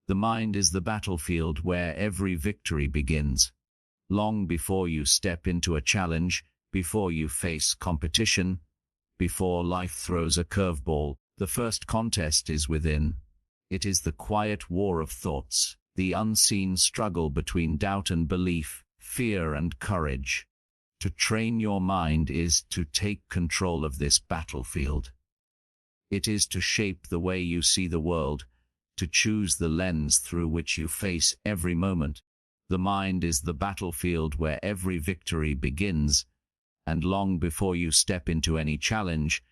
The mind is the battlefield where every victory begins. Long before you step into a challenge, before you face competition, before life throws a curveball, the first contest is within. It is the quiet war of thoughts, the unseen struggle between doubt and belief, fear and courage. To train your mind is to take control of this battlefield. It is to shape the way you see the world, to choose the lens through which you face every moment. The mind is the battlefield where every victory begins, and long before you step into any challenge,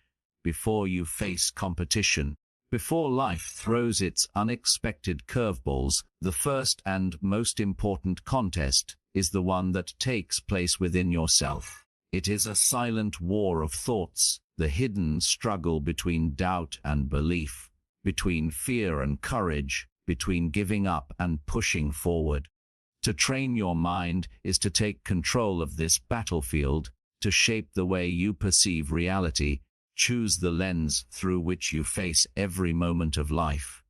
before you face competition, before life throws its unexpected curveballs, the first and most important contest is the one that takes place within yourself. It is a silent war of thoughts, the hidden struggle between doubt and belief, between fear and courage, between giving up and pushing forward. To train your mind is to take control of this battlefield, to shape the way you perceive reality, choose the lens through which you face every moment of life.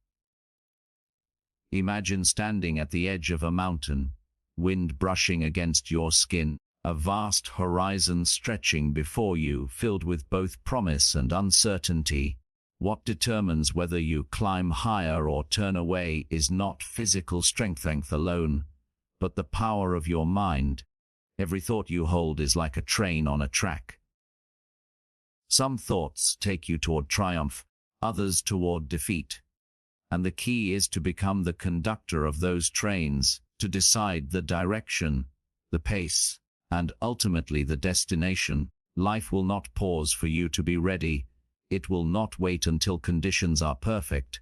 Imagine standing at the edge of a mountain, wind brushing against your skin, a vast horizon stretching before you, filled with both promise and uncertainty. What determines whether you climb higher or turn away is not physical strength alone, but the power of your mind. Every thought you hold is like a train on a track. Some thoughts take you toward triumph, others toward defeat. And the key is to become the conductor of those trains, to decide the direction, the pace, and ultimately the destination. Life will not pause for you to be ready. It will not wait until conditions are perfect.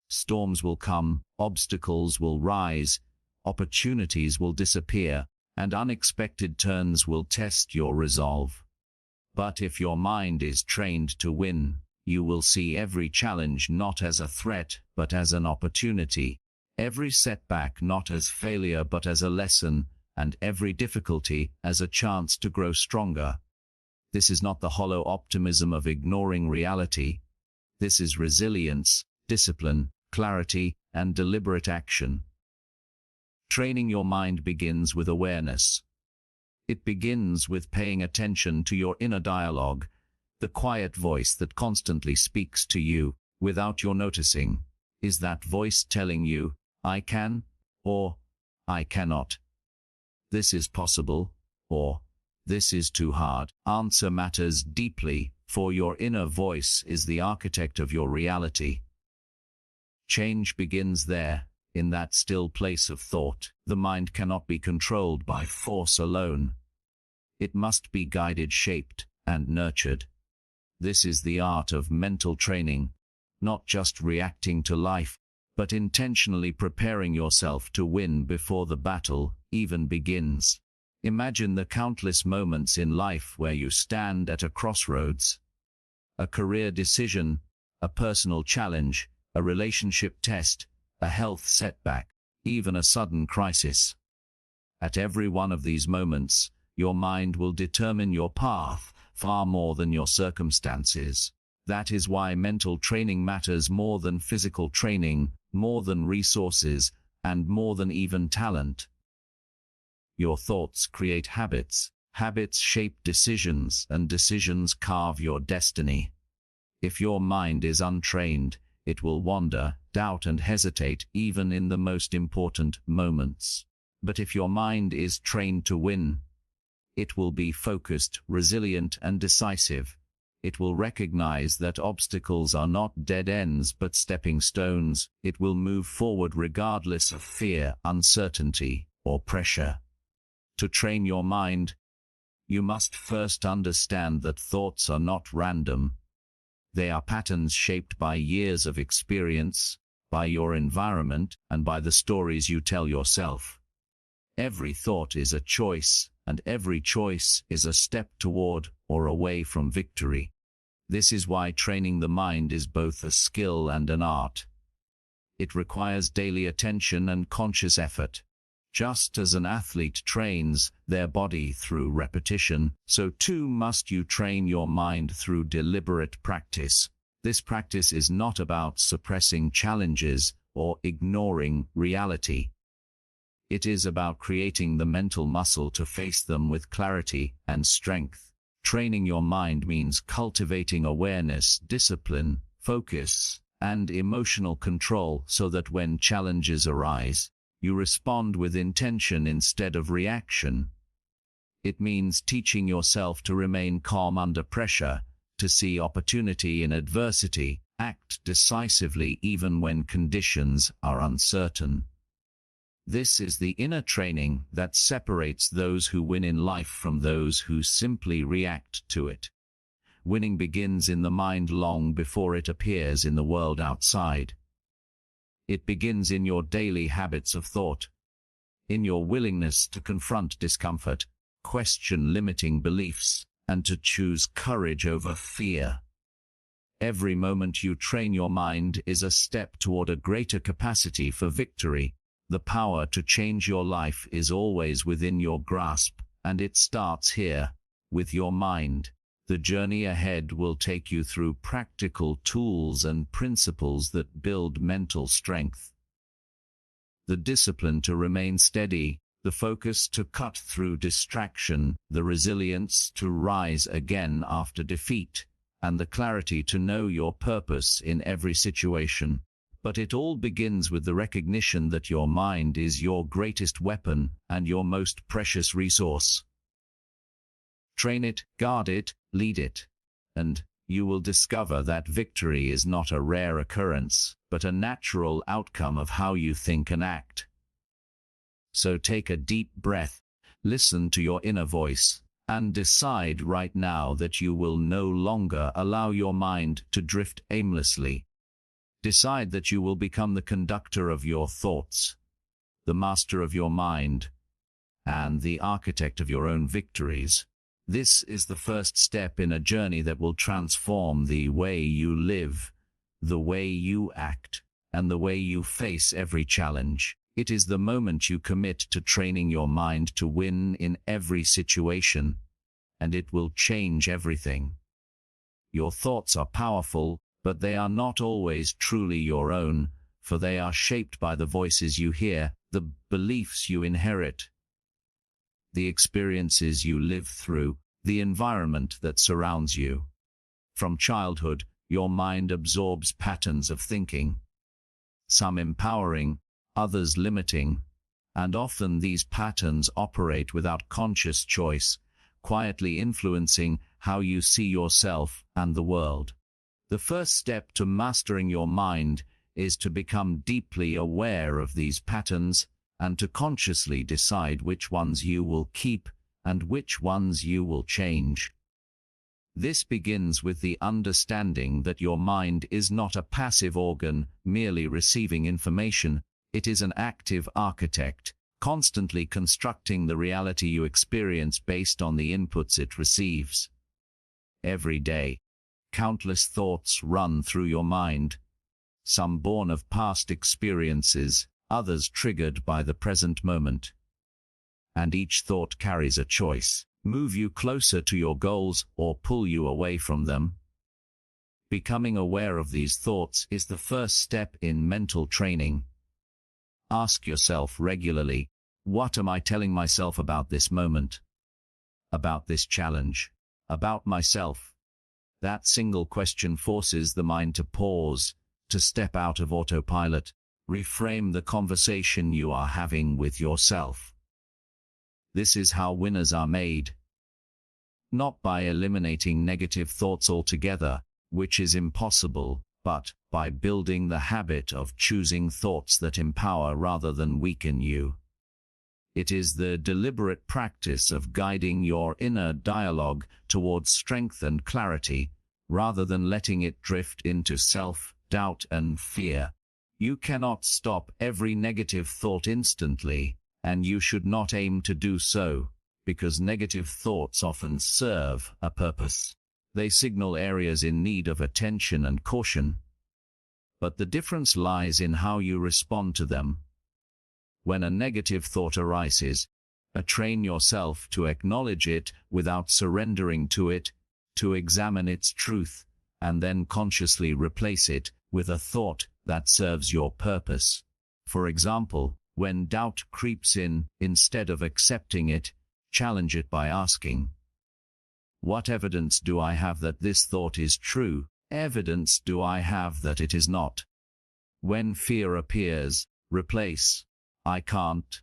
Storms will come, obstacles will rise, opportunities will disappear, and unexpected turns will test your resolve. But if your mind is trained to win, you will see every challenge not as a threat, but as an opportunity. Every setback not as failure, but as a lesson, and every difficulty as a chance to grow stronger. This is not the hollow optimism of ignoring reality. This is resilience, discipline, clarity, and deliberate action. Training your mind begins with awareness. It begins with paying attention to your inner dialogue, the quiet voice that constantly speaks to you without your noticing. Is that voice telling you, "I can," or "I cannot"? "This is possible," or "This is too hard"? Answer matters deeply, for your inner voice is the architect of your reality. Change begins there, in that still place of thought. The mind cannot be controlled by force alone. It must be guided, shaped, and nurtured. This is the art of mental training, not just reacting to life, but intentionally preparing yourself to win before the battle even begins. Imagine the countless moments in life where you stand at a crossroads. A career decision, a personal challenge, a relationship test, a health setback, even a sudden crisis. At every one of these moments, your mind will determine your path far more than your circumstances. That is why mental training matters more than physical training, more than resources, and more than even talent. Your thoughts create habits, habits shape decisions, and decisions carve your destiny. If your mind is untrained, it will wander, doubt, and hesitate even in the most important moments. But if your mind is trained to win, it will be focused, resilient, and decisive. It will recognize that obstacles are not dead ends but stepping stones. It will move forward regardless of fear, uncertainty, or pressure. To train your mind, you must first understand that thoughts are not random. They are patterns shaped by years of experience, by your environment, and by the stories you tell yourself. Every thought is a choice, and every choice is a step toward or away from victory. This is why training the mind is both a skill and an art. It requires daily attention and conscious effort. Just as an athlete trains their body through repetition, so too must you train your mind through deliberate practice. This practice is not about suppressing challenges or ignoring reality. It is about creating the mental muscle to face them with clarity and strength. Training your mind means cultivating awareness, discipline, focus, and emotional control so that when challenges arise, you respond with intention instead of reaction. It means teaching yourself to remain calm under pressure, to see opportunity in adversity, act decisively even when conditions are uncertain. This is the inner training that separates those who win in life from those who simply react to it. Winning begins in the mind long before it appears in the world outside. It begins in your daily habits of thought, in your willingness to confront discomfort, question limiting beliefs, and to choose courage over fear. Every moment you train your mind is a step toward a greater capacity for victory. The power to change your life is always within your grasp, and it starts here, with your mind. The journey ahead will take you through practical tools and principles that build mental strength. The discipline to remain steady, the focus to cut through distraction, the resilience to rise again after defeat, and the clarity to know your purpose in every situation. But it all begins with the recognition that your mind is your greatest weapon and your most precious resource. Train it, guard it, lead it, and you will discover that victory is not a rare occurrence, but a natural outcome of how you think and act. So take a deep breath, listen to your inner voice, and decide right now that you will no longer allow your mind to drift aimlessly. Decide that you will become the conductor of your thoughts, the master of your mind, and the architect of your own victories. This is the first step in a journey that will transform the way you live, the way you act, and the way you face every challenge. It is the moment you commit to training your mind to win in every situation, and it will change everything. Your thoughts are powerful, but they are not always truly your own, for they are shaped by the voices you hear, the beliefs you inherit, the experiences you live through, the environment that surrounds you. From childhood, your mind absorbs patterns of thinking, some empowering, others limiting, and often these patterns operate without conscious choice, quietly influencing how you see yourself and the world. The first step to mastering your mind is to become deeply aware of these patterns and to consciously decide which ones you will keep and which ones you will change. This begins with the understanding that your mind is not a passive organ merely receiving information. It is an active architect, constantly constructing the reality you experience based on the inputs it receives. Every day, countless thoughts run through your mind, some born of past experiences, others triggered by the present moment. And each thought carries a choice: move you closer to your goals or pull you away from them. Becoming aware of these thoughts is the first step in mental training. Ask yourself regularly, what am I telling myself about this moment? About this challenge? About myself? That single question forces the mind to pause, to step out of autopilot, reframe the conversation you are having with yourself. This is how winners are made. Not by eliminating negative thoughts altogether, which is impossible, but by building the habit of choosing thoughts that empower rather than weaken you. It is the deliberate practice of guiding your inner dialogue towards strength and clarity, rather than letting it drift into self-doubt and fear. You cannot stop every negative thought instantly, and you should not aim to do so, because negative thoughts often serve a purpose. They signal areas in need of attention and caution. But the difference lies in how you respond to them. When a negative thought arises, train yourself to acknowledge it without surrendering to it, to examine its truth, and then consciously replace it with a thought that serves your purpose. For example, when doubt creeps in, instead of accepting it, challenge it by asking, "What evidence do I have that this thought is true? Evidence do I have that it is not?" When fear appears, replace "I can't"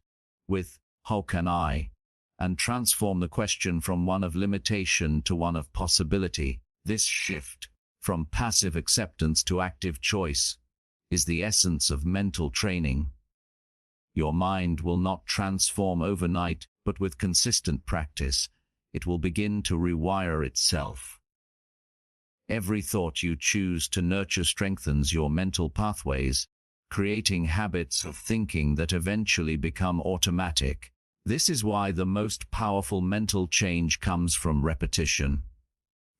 with "How can I?" and transform the question from one of limitation to one of possibility. This shift from passive acceptance to active choice is the essence of mental training. Your mind will not transform overnight, but with consistent practice, it will begin to rewire itself. Every thought you choose to nurture strengthens your mental pathways, creating habits of thinking that eventually become automatic. This is why the most powerful mental change comes from repetition.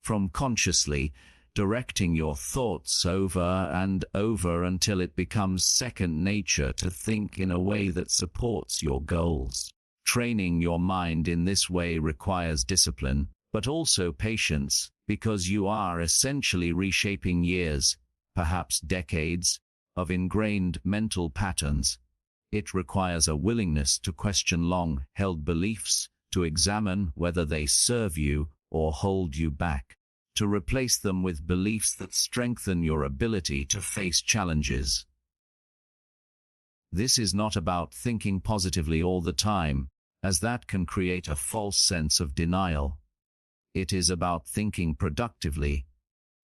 From consciously directing your thoughts over and over until it becomes second nature to think in a way that supports your goals. Training your mind in this way requires discipline, but also patience, because you are essentially reshaping years, perhaps decades, of ingrained mental patterns. It requires a willingness to question long-held beliefs, to examine whether they serve you or hold you back, to replace them with beliefs that strengthen your ability to face challenges. This is not about thinking positively all the time, as that can create a false sense of denial. It is about thinking productively,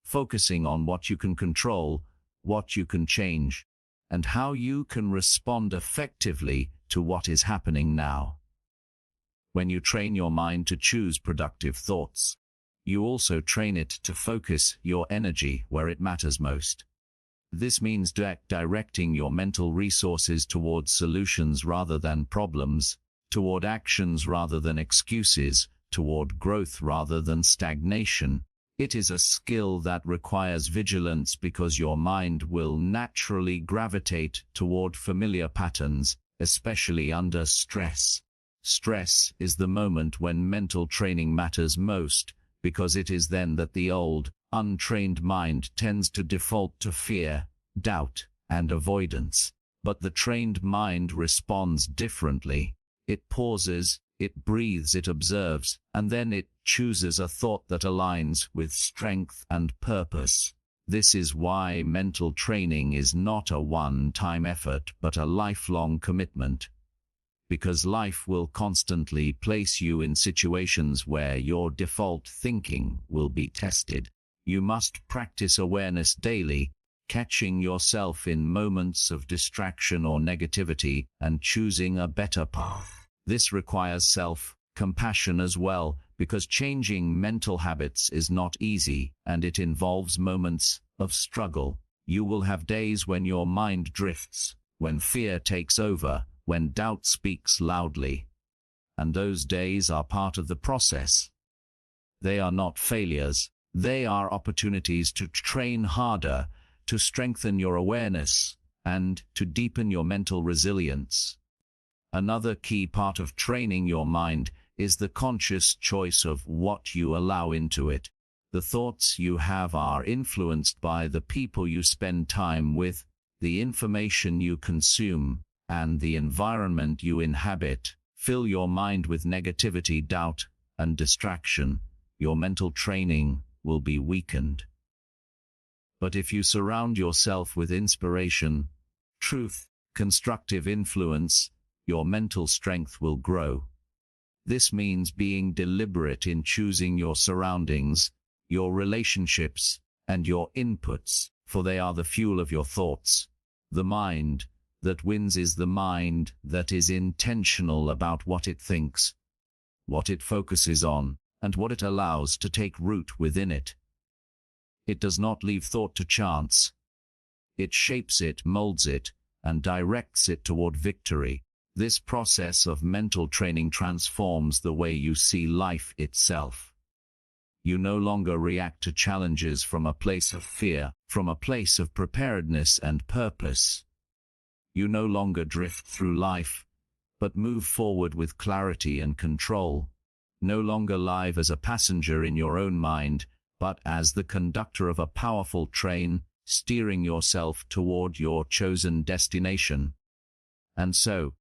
focusing on what you can control, what you can change, and how you can respond effectively to what is happening now. When you train your mind to choose productive thoughts, you also train it to focus your energy where it matters most. This means directing your mental resources toward solutions rather than problems, toward actions rather than excuses, toward growth rather than stagnation. It is a skill that requires vigilance because your mind will naturally gravitate toward familiar patterns, especially under stress. Stress is the moment when mental training matters most, because it is then that the old, untrained mind tends to default to fear, doubt, and avoidance. But the trained mind responds differently. It pauses, it breathes, it observes, and then it chooses a thought that aligns with strength and purpose. This is why mental training is not a one-time effort, but a lifelong commitment. Because life will constantly place you in situations where your default thinking will be tested. You must practice awareness daily, catching yourself in moments of distraction or negativity and choosing a better path. This requires self-compassion as well, because changing mental habits is not easy, and it involves moments of struggle. You will have days when your mind drifts, when fear takes over, when doubt speaks loudly. And those days are part of the process. They are not failures. They are opportunities to train harder, to strengthen your awareness, and to deepen your mental resilience. Another key part of training your mind is the conscious choice of what you allow into it. The thoughts you have are influenced by the people you spend time with, the information you consume, and the environment you inhabit. Fill your mind with negativity, doubt, and distraction. Your mental training will be weakened. But if you surround yourself with inspiration, truth, constructive influence, your mental strength will grow. This means being deliberate in choosing your surroundings, your relationships, and your inputs, for they are the fuel of your thoughts. The mind that wins is the mind that is intentional about what it thinks, what it focuses on, and what it allows to take root within it. It does not leave thought to chance. It shapes it, molds it, and directs it toward victory. This process of mental training transforms the way you see life itself. You no longer react to challenges from a place of fear, from a place of preparedness and purpose. You no longer drift through life, but move forward with clarity and control. No longer live as a passenger in your own mind, but as the conductor of a powerful train, steering yourself toward your chosen destination. And so,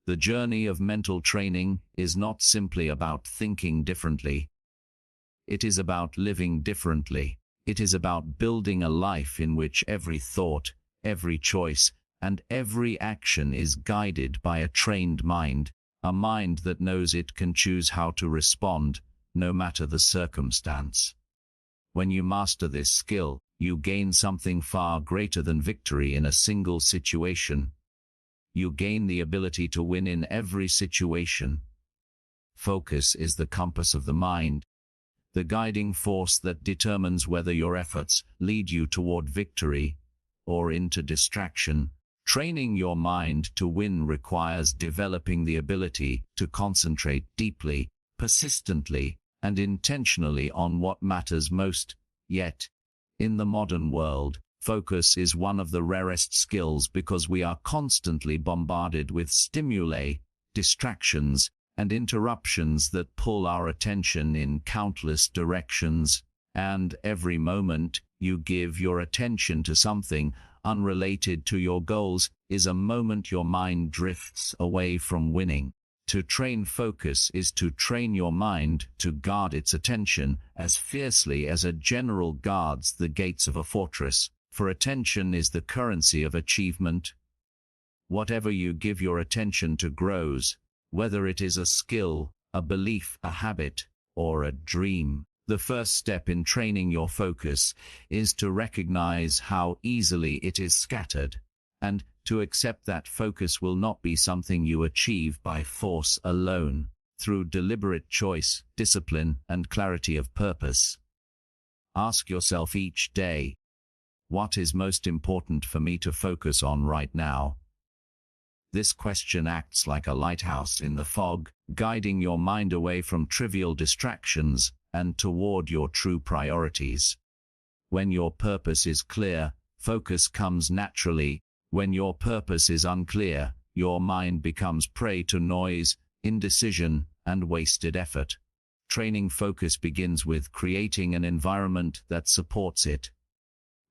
the journey of mental training is not simply about thinking differently. It is about living differently. It is about building a life in which every thought, every choice, and every action is guided by a trained mind, a mind that knows it can choose how to respond, no matter the circumstance. When you master this skill, you gain something far greater than victory in a single situation. You gain the ability to win in every situation. Focus is the compass of the mind, the guiding force that determines whether your efforts lead you toward victory or into distraction. Training your mind to win requires developing the ability to concentrate deeply, persistently, and intentionally on what matters most. Yet, in the modern world, focus is one of the rarest skills because we are constantly bombarded with stimuli, distractions, and interruptions that pull our attention in countless directions, and every moment you give your attention to something unrelated to your goals is a moment your mind drifts away from winning. To train focus is to train your mind to guard its attention as fiercely as a general guards the gates of a fortress, for attention is the currency of achievement. Whatever you give your attention to grows, whether it is a skill, a belief, a habit, or a dream. The first step in training your focus is to recognize how easily it is scattered, and to accept that focus will not be something you achieve by force alone, through deliberate choice, discipline, and clarity of purpose. Ask yourself each day, what is most important for me to focus on right now? This question acts like a lighthouse in the fog, guiding your mind away from trivial distractions and toward your true priorities. When your purpose is clear, focus comes naturally. When your purpose is unclear, your mind becomes prey to noise, indecision, and wasted effort. Training focus begins with creating an environment that supports it.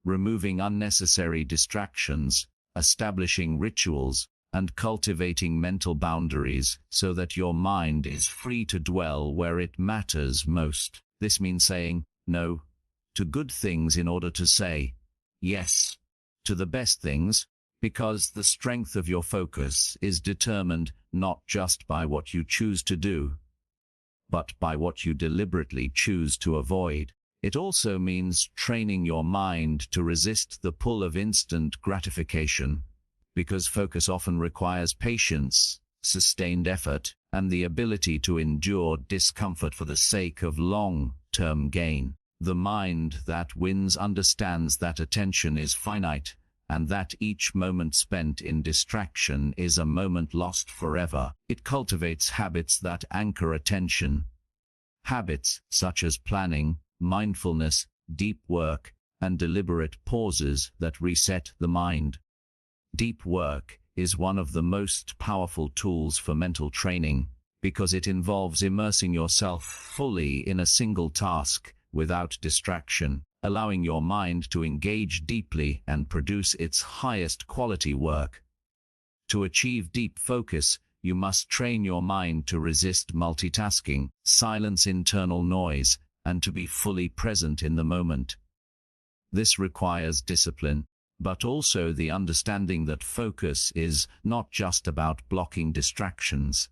Removing unnecessary distractions, establishing rituals, and cultivating mental boundaries so that your mind is free to dwell where it matters most. This means saying no to good things in order to say yes to the best things, because the strength of your focus is determined not just by what you choose to do, but by what you deliberately choose to avoid. It also means training your mind to resist the pull of instant gratification, because focus often requires patience, sustained effort, and the ability to endure discomfort for the sake of long-term gain. The mind that wins understands that attention is finite, and that each moment spent in distraction is a moment lost forever. It cultivates habits that anchor attention. Habits such as planning, mindfulness, deep work, and deliberate pauses that reset the mind. Deep work is one of the most powerful tools for mental training because it involves immersing yourself fully in a single task without distraction, allowing your mind to engage deeply and produce its highest quality work. To achieve deep focus, you must train your mind to resist multitasking, silence internal noise, and to be fully present in the moment. This requires discipline, but also the understanding that focus is not just about blocking distractions.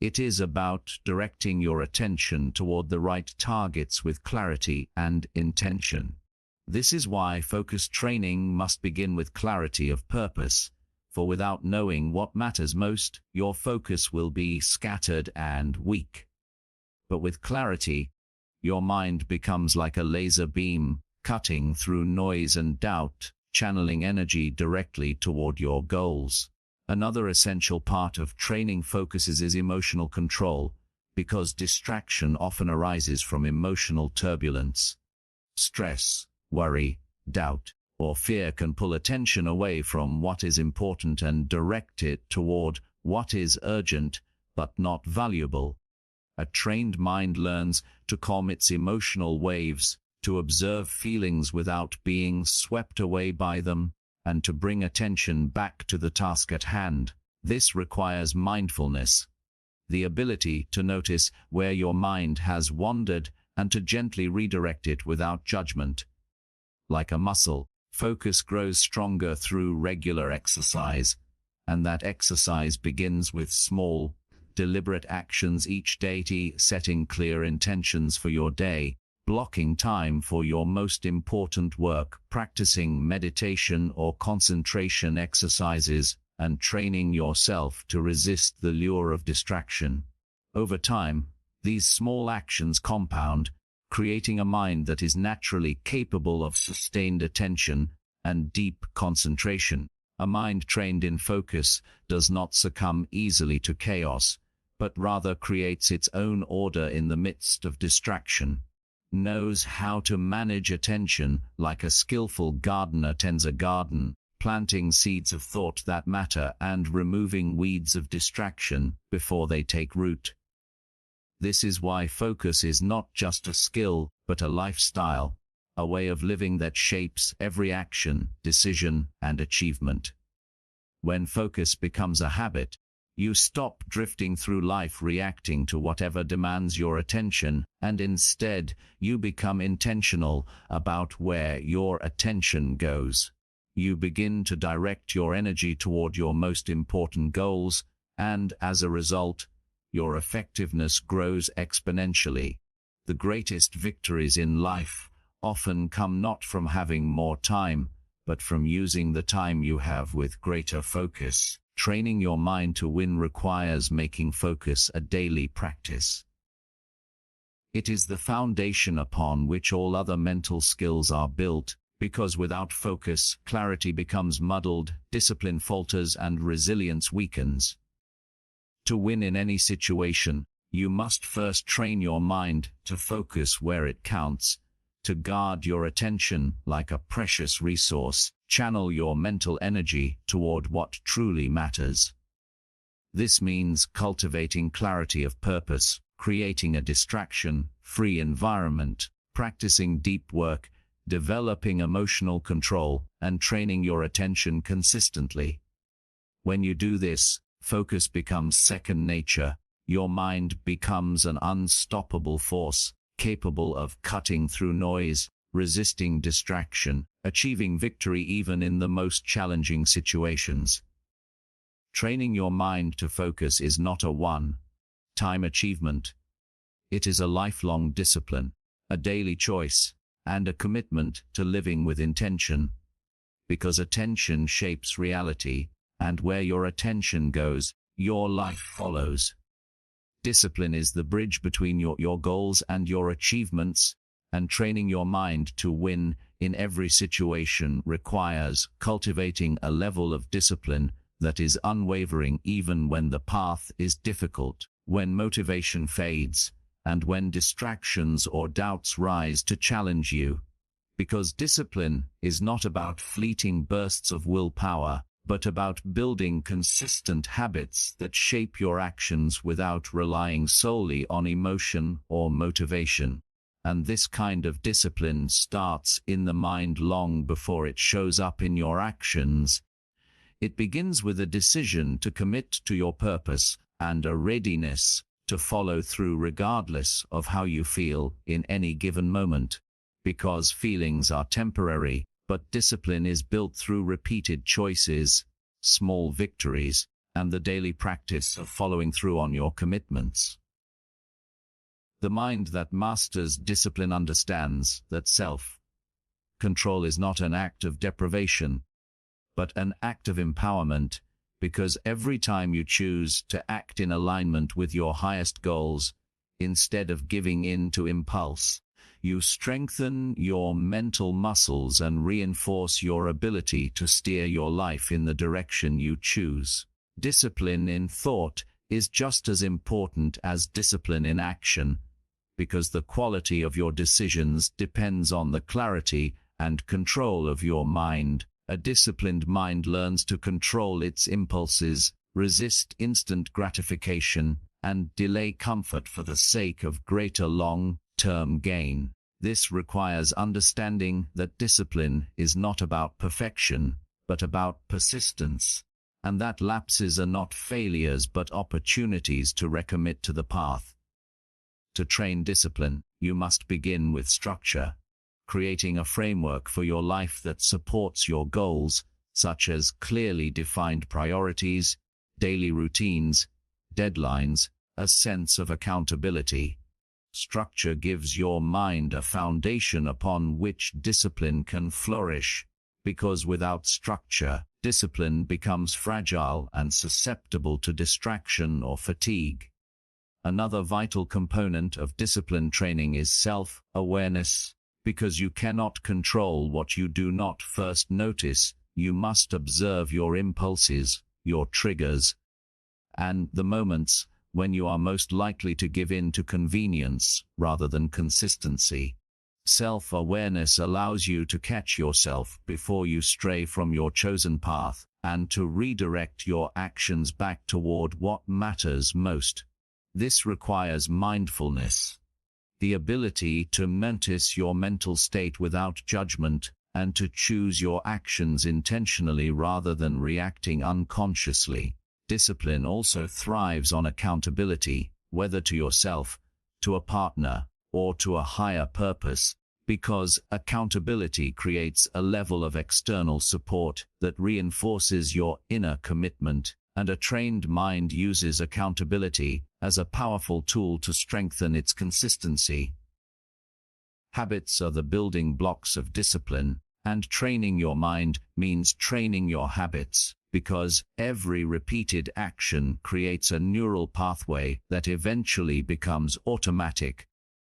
It is about directing your attention toward the right targets with clarity and intention. This is why focus training must begin with clarity of purpose, for without knowing what matters most, your focus will be scattered and weak. But with clarity, your mind becomes like a laser beam, cutting through noise and doubt, channeling energy directly toward your goals. Another essential part of training focuses is emotional control, because distraction often arises from emotional turbulence. Stress, worry, doubt, or fear can pull attention away from what is important and direct it toward what is urgent but not valuable. A trained mind learns to calm its emotional waves, to observe feelings without being swept away by them, and to bring attention back to the task at hand. This requires mindfulness, the ability to notice where your mind has wandered and to gently redirect it without judgment. Like a muscle, focus grows stronger through regular exercise, and that exercise begins with small, deliberate actions each day, setting clear intentions for your day, blocking time for your most important work, practicing meditation or concentration exercises, and training yourself to resist the lure of distraction. Over time, these small actions compound, creating a mind that is naturally capable of sustained attention and deep concentration. A mind trained in focus does not succumb easily to chaos, but rather creates its own order in the midst of distraction, knows how to manage attention like a skillful gardener tends a garden, planting seeds of thought that matter and removing weeds of distraction before they take root. This is why focus is not just a skill, but a lifestyle, a way of living that shapes every action, decision, and achievement. When focus becomes a habit, you stop drifting through life reacting to whatever demands your attention, and instead, you become intentional about where your attention goes. You begin to direct your energy toward your most important goals, and as a result, your effectiveness grows exponentially. The greatest victories in life often come not from having more time, but from using the time you have with greater focus. Training your mind to win requires making focus a daily practice. It is the foundation upon which all other mental skills are built, because without focus, clarity becomes muddled, discipline falters, and resilience weakens. To win in any situation, you must first train your mind to focus where it counts, to guard your attention like a precious resource, channel your mental energy toward what truly matters. This means cultivating clarity of purpose, creating a distraction-free environment, practicing deep work, developing emotional control, and training your attention consistently. When you do this, focus becomes second nature. Your mind becomes an unstoppable force, capable of cutting through noise, resisting distraction, achieving victory even in the most challenging situations. Training your mind to focus is not a one-time achievement. It is a lifelong discipline, a daily choice, and a commitment to living with intention. Because attention shapes reality, and where your attention goes, your life follows. Discipline is the bridge between your goals and your achievements, and training your mind to win in every situation requires cultivating a level of discipline that is unwavering even when the path is difficult, when motivation fades, and when distractions or doubts rise to challenge you. Because discipline is not about fleeting bursts of willpower, but about building consistent habits that shape your actions without relying solely on emotion or motivation. And this kind of discipline starts in the mind long before it shows up in your actions. It begins with a decision to commit to your purpose and a readiness to follow through regardless of how you feel in any given moment. Because feelings are temporary, but discipline is built through repeated choices, small victories, and the daily practice of following through on your commitments. The mind that masters discipline understands that self-control is not an act of deprivation, but an act of empowerment, because every time you choose to act in alignment with your highest goals, instead of giving in to impulse, you strengthen your mental muscles and reinforce your ability to steer your life in the direction you choose. Discipline in thought is just as important as discipline in action, because the quality of your decisions depends on the clarity and control of your mind. A disciplined mind learns to control its impulses, resist instant gratification, and delay comfort for the sake of greater long-term gain. This requires understanding that discipline is not about perfection, but about persistence, and that lapses are not failures but opportunities to recommit to the path. To train discipline, you must begin with structure, creating a framework for your life that supports your goals, such as clearly defined priorities, daily routines, deadlines, a sense of accountability. Structure gives your mind a foundation upon which discipline can flourish, because without structure, discipline becomes fragile and susceptible to distraction or fatigue. Another vital component of discipline training is self-awareness. Because you cannot control what you do not first notice, you must observe your impulses, your triggers, and the moments when you are most likely to give in to convenience rather than consistency. Self-awareness allows you to catch yourself before you stray from your chosen path and to redirect your actions back toward what matters most. This requires mindfulness, the ability to notice your mental state without judgment and to choose your actions intentionally rather than reacting unconsciously. Discipline also thrives on accountability, whether to yourself, to a partner, or to a higher purpose, because accountability creates a level of external support that reinforces your inner commitment, and a trained mind uses accountability as a powerful tool to strengthen its consistency. Habits are the building blocks of discipline, and training your mind means training your habits, because every repeated action creates a neural pathway that eventually becomes automatic.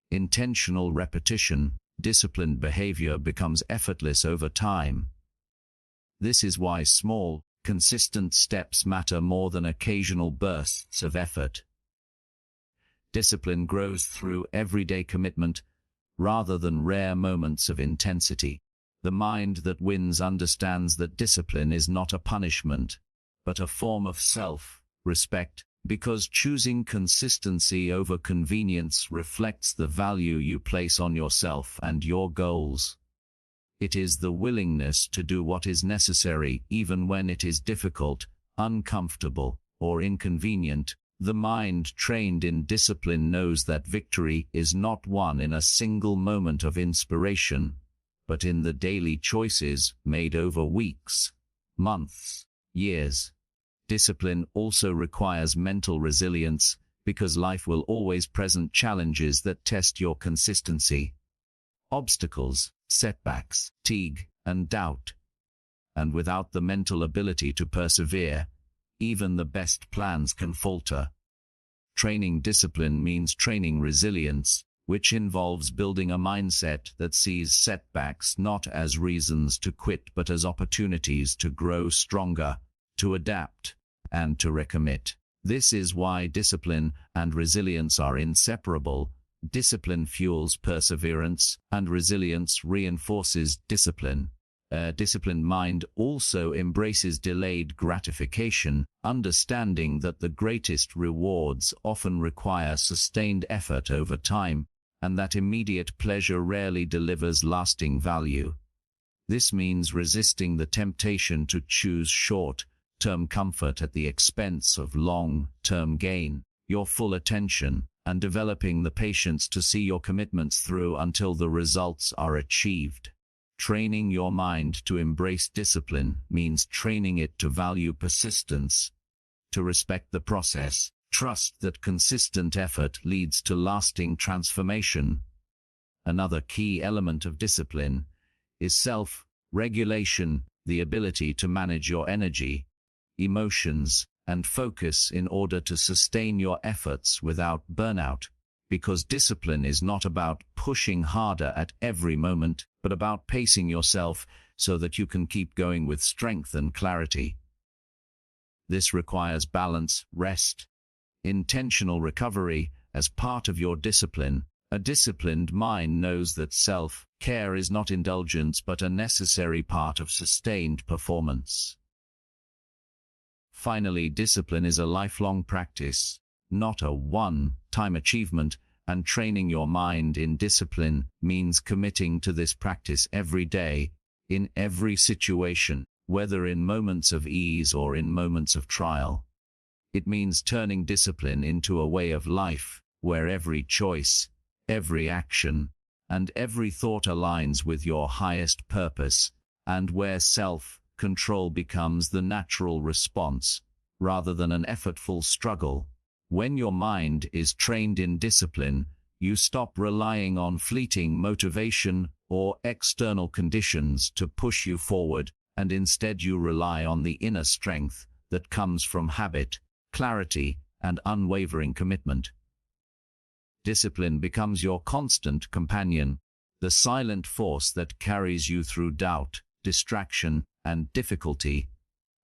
Intentional repetition, disciplined behavior becomes effortless over time. This is why small, consistent steps matter more than occasional bursts of effort. Discipline grows through everyday commitment, rather than rare moments of intensity. The mind that wins understands that discipline is not a punishment, but a form of self-respect, because choosing consistency over convenience reflects the value you place on yourself and your goals. It is the willingness to do what is necessary even when it is difficult, uncomfortable, or inconvenient. The mind trained in discipline knows that victory is not won in a single moment of inspiration, but in the daily choices made over weeks, months, years. Discipline also requires mental resilience, because life will always present challenges that test your consistency. Obstacles, setbacks, fatigue, and doubt. And without the mental ability to persevere, even the best plans can falter. Training discipline means training resilience, which involves building a mindset that sees setbacks not as reasons to quit but as opportunities to grow stronger, to adapt, and to recommit. This is why discipline and resilience are inseparable. Discipline fuels perseverance, and resilience reinforces discipline. A disciplined mind also embraces delayed gratification, understanding that the greatest rewards often require sustained effort over time, and that immediate pleasure rarely delivers lasting value. This means resisting the temptation to choose short-term comfort at the expense of long-term gain, your full attention, and developing the patience to see your commitments through until the results are achieved. Training your mind to embrace discipline means training it to value persistence, to respect the process, trust that consistent effort leads to lasting transformation. Another key element of discipline is self-regulation, the ability to manage your energy, emotions, and focus in order to sustain your efforts without burnout. Because discipline is not about pushing harder at every moment, but about pacing yourself so that you can keep going with strength and clarity. This requires balance, rest, intentional recovery as part of your discipline. A disciplined mind knows that self-care is not indulgence but a necessary part of sustained performance. Finally, discipline is a lifelong practice, not a one-time achievement, And training your mind in discipline means committing to this practice every day, in every situation, whether in moments of ease or in moments of trial. It means turning discipline into a way of life, where every choice, every action, and every thought aligns with your highest purpose, and where self-control becomes the natural response, rather than an effortful struggle. When your mind is trained in discipline, you stop relying on fleeting motivation or external conditions to push you forward, and instead you rely on the inner strength that comes from habit, clarity, and unwavering commitment. Discipline becomes your constant companion, the silent force that carries you through doubt, distraction, and difficulty,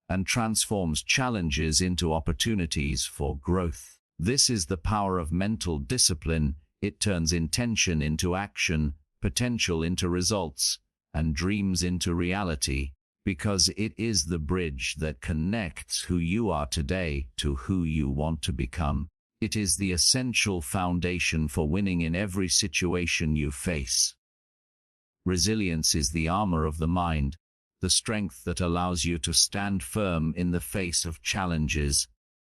and transforms challenges into opportunities for growth. This is the power of mental discipline. It turns intention into action, potential into results, and dreams into reality, because it is the bridge that connects who you are today to who you want to become. It is the essential foundation for winning in every situation you face. Resilience is the armor of the mind, the strength that allows you to stand firm in the face of challenges,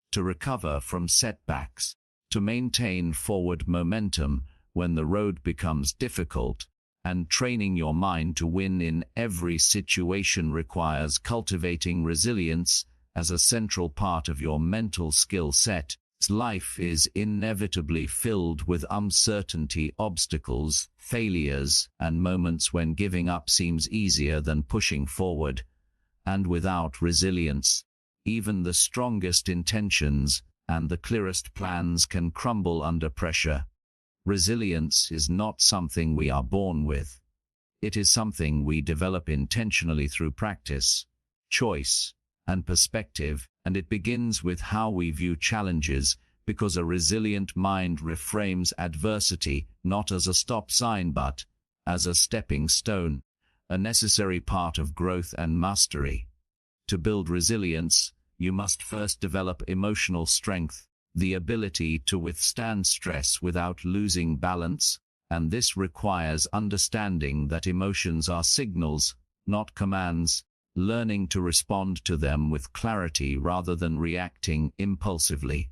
to recover from setbacks, to maintain forward momentum when the road becomes difficult, and training your mind to win in every situation requires cultivating resilience as a central part of your mental skill set. Life is inevitably filled with uncertainty, obstacles, failures, and moments when giving up seems easier than pushing forward. And without resilience, even the strongest intentions and the clearest plans can crumble under pressure. Resilience is not something we are born with. It is something we develop intentionally through practice, choice, and perspective, and it begins with how we view challenges, because a resilient mind reframes adversity not as a stop sign but as a stepping stone, a necessary part of growth and mastery. To build resilience, you must first develop emotional strength, the ability to withstand stress without losing balance, and this requires understanding that emotions are signals, not commands, learning to respond to them with clarity rather than reacting impulsively.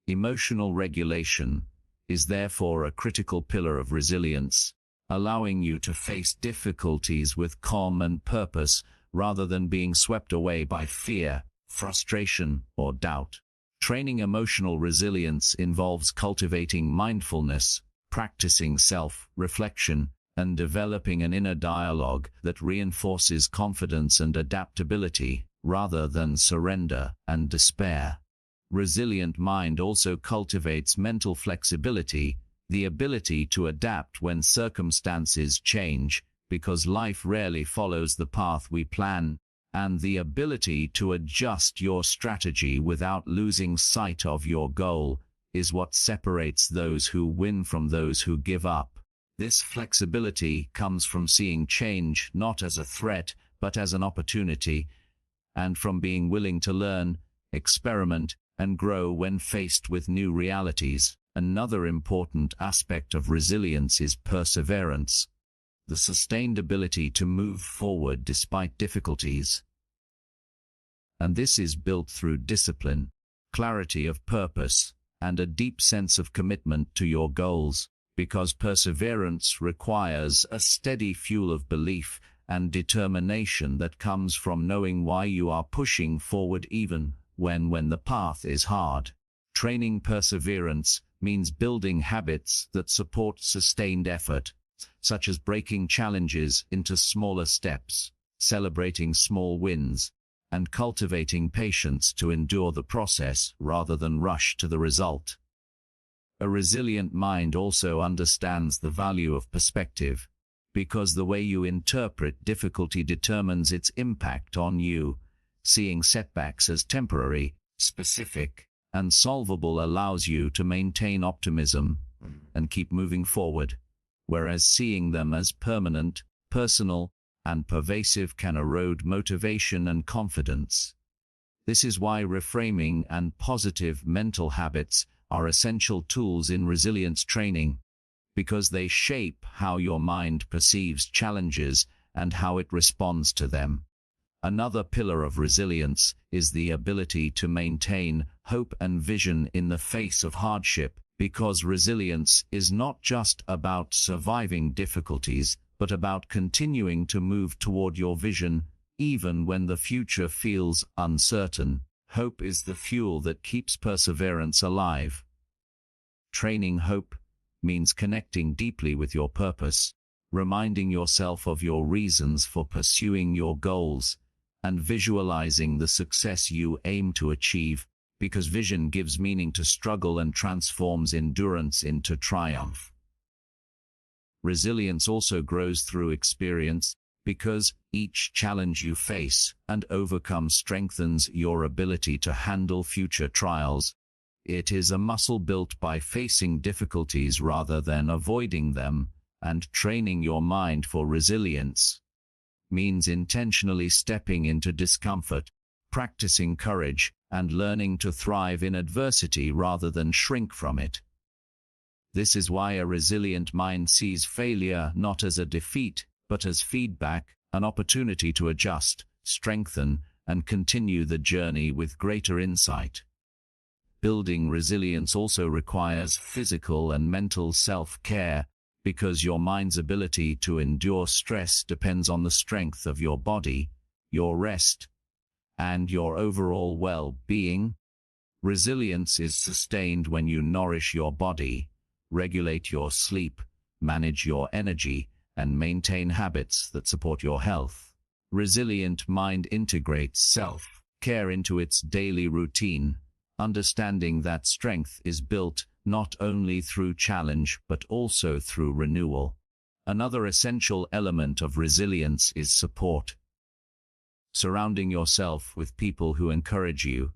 Emotional regulation is therefore a critical pillar of resilience, allowing you to face difficulties with calm and purpose rather than being swept away by fear, frustration, or doubt. Training emotional resilience involves cultivating mindfulness, practicing self-reflection, and developing an inner dialogue that reinforces confidence and adaptability, rather than surrender and despair. Resilient mind also cultivates mental flexibility, the ability to adapt when circumstances change, because life rarely follows the path we plan, and the ability to adjust your strategy without losing sight of your goal is what separates those who win from those who give up. This flexibility comes from seeing change not as a threat but as an opportunity, and from being willing to learn, experiment, and grow when faced with new realities. Another important aspect of resilience is perseverance, the sustained ability to move forward despite difficulties. And this is built through discipline, clarity of purpose, and a deep sense of commitment to your goals, because perseverance requires a steady fuel of belief and determination that comes from knowing why you are pushing forward even when the path is hard. Training perseverance means building habits that support sustained effort, such as breaking challenges into smaller steps, celebrating small wins, and cultivating patience to endure the process rather than rush to the result. A resilient mind also understands the value of perspective, because the way you interpret difficulty determines its impact on you. Seeing setbacks as temporary, specific, and solvable allows you to maintain optimism and keep moving forward, whereas seeing them as permanent, personal, and pervasive can erode motivation and confidence. This is why reframing and positive mental habits are essential tools in resilience training because they shape how your mind perceives challenges and how it responds to them. Another pillar of resilience is the ability to maintain hope and vision in the face of hardship, because resilience is not just about surviving difficulties, but about continuing to move toward your vision, even when the future feels uncertain. Hope is the fuel that keeps perseverance alive. Training hope means connecting deeply with your purpose, reminding yourself of your reasons for pursuing your goals, and visualizing the success you aim to achieve, because vision gives meaning to struggle and transforms endurance into triumph. Resilience also grows through experience, because each challenge you face and overcome strengthens your ability to handle future trials. It is a muscle built by facing difficulties rather than avoiding them, and training your mind for resilience means intentionally stepping into discomfort, practicing courage, and learning to thrive in adversity rather than shrink from it. This is why a resilient mind sees failure not as a defeat, but as feedback, an opportunity to adjust, strengthen, and continue the journey with greater insight. Building resilience also requires physical and mental self-care, because your mind's ability to endure stress depends on the strength of your body, your rest, and your overall well-being. Resilience is sustained when you nourish your body, regulate your sleep, manage your energy, and maintain habits that support your health. Resilient mind integrates self-care into its daily routine, understanding that strength is built not only through challenge but also through renewal. Another essential element of resilience is support. Surrounding yourself with people who encourage you,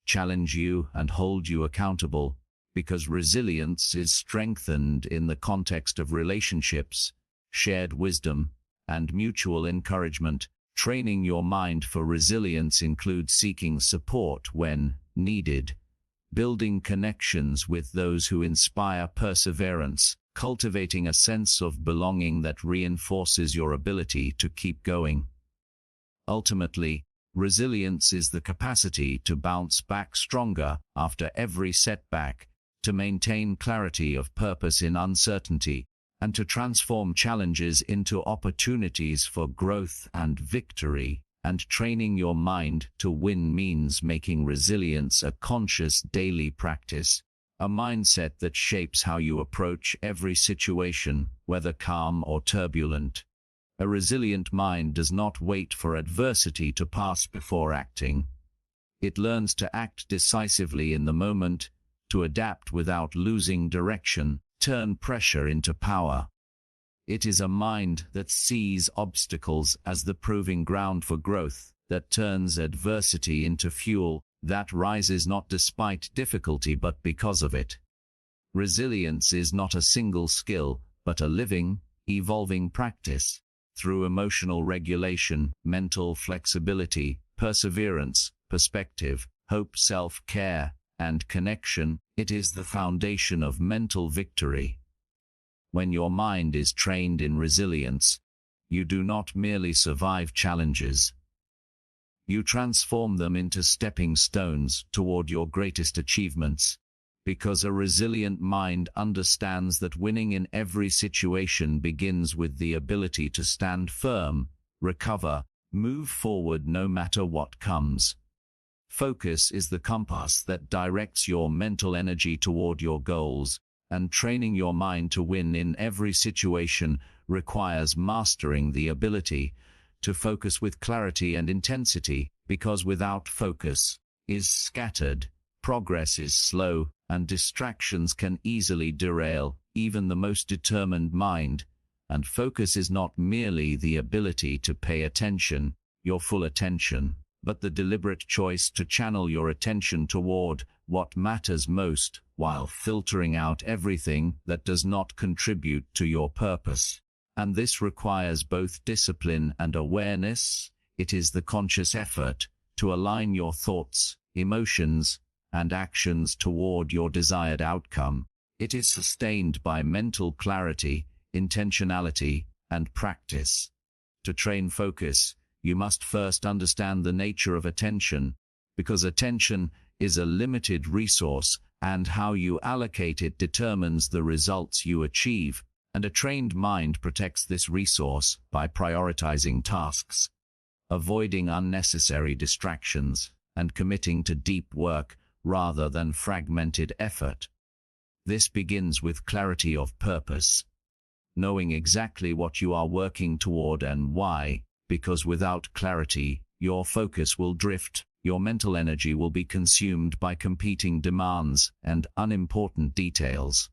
challenge you, and hold you accountable, because resilience is strengthened in the context of relationships, shared wisdom, and mutual encouragement. Training your mind for resilience includes seeking support when needed, building connections with those who inspire perseverance, cultivating a sense of belonging that reinforces your ability to keep going. Ultimately, resilience is the capacity to bounce back stronger after every setback, to maintain clarity of purpose in uncertainty, and to transform challenges into opportunities for growth and victory. And training your mind to win means making resilience a conscious daily practice, a mindset that shapes how you approach every situation, whether calm or turbulent. A resilient mind does not wait for adversity to pass before acting. It learns to act decisively in the moment, to adapt without losing direction, turn pressure into power. It is a mind that sees obstacles as the proving ground for growth, that turns adversity into fuel, that rises not despite difficulty but because of it. Resilience is not a single skill, but a living, evolving practice. Through emotional regulation, mental flexibility, perseverance, perspective, hope, self-care, and connection, it is the foundation of mental victory. When your mind is trained in resilience, you do not merely survive challenges. You transform them into stepping stones toward your greatest achievements, because a resilient mind understands that winning in every situation begins with the ability to stand firm, recover, move forward no matter what comes. Focus is the compass that directs your mental energy toward your goals, and training your mind to win in every situation requires mastering the ability to focus with clarity and intensity, because without focus is scattered, progress is slow, and distractions can easily derail even the most determined mind. And focus is not merely the ability to pay attention, your full attention, but the deliberate choice to channel your attention toward what matters most, while filtering out everything that does not contribute to your purpose. And this requires both discipline and awareness. It is the conscious effort to align your thoughts, emotions, and actions toward your desired outcome. It is sustained by mental clarity, intentionality, and practice. To train focus, you must first understand the nature of attention, because attention is a limited resource, and how you allocate it determines the results you achieve, and a trained mind protects this resource by prioritizing tasks, avoiding unnecessary distractions, and committing to deep work rather than fragmented effort. This begins with clarity of purpose, knowing exactly what you are working toward and why, because without clarity, your focus will drift, your mental energy will be consumed by competing demands and unimportant details.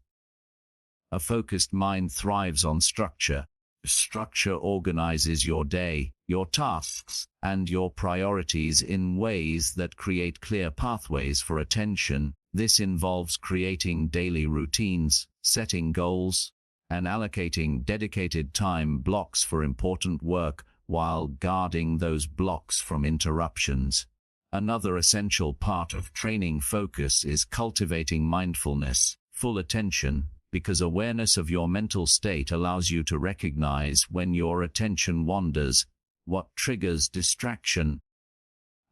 A focused mind thrives on structure. Structure organizes your day, your tasks, and your priorities in ways that create clear pathways for attention. This involves creating daily routines, setting goals, and allocating dedicated time blocks for important work while guarding those blocks from interruptions. Another essential part of training focus is cultivating mindfulness, full attention, because awareness of your mental state allows you to recognize when your attention wanders, what triggers distraction,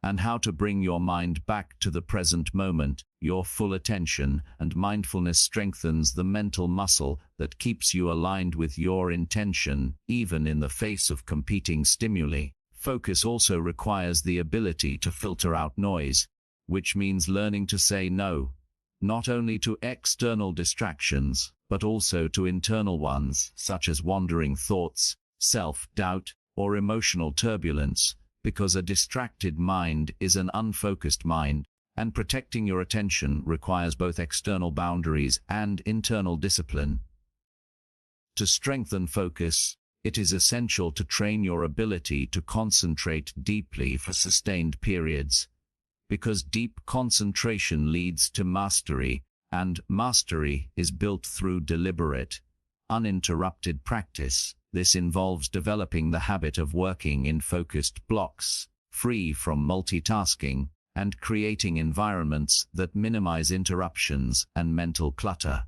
and how to bring your mind back to the present moment. Your full attention and mindfulness strengthens the mental muscle that keeps you aligned with your intention, even in the face of competing stimuli. Focus also requires the ability to filter out noise, which means learning to say no, not only to external distractions, but also to internal ones, such as wandering thoughts, self-doubt, or emotional turbulence, because a distracted mind is an unfocused mind, and protecting your attention requires both external boundaries and internal discipline. To strengthen focus, it is essential to train your ability to concentrate deeply for sustained periods, because deep concentration leads to mastery, and mastery is built through deliberate, uninterrupted practice. This involves developing the habit of working in focused blocks, free from multitasking, and creating environments that minimize interruptions and mental clutter.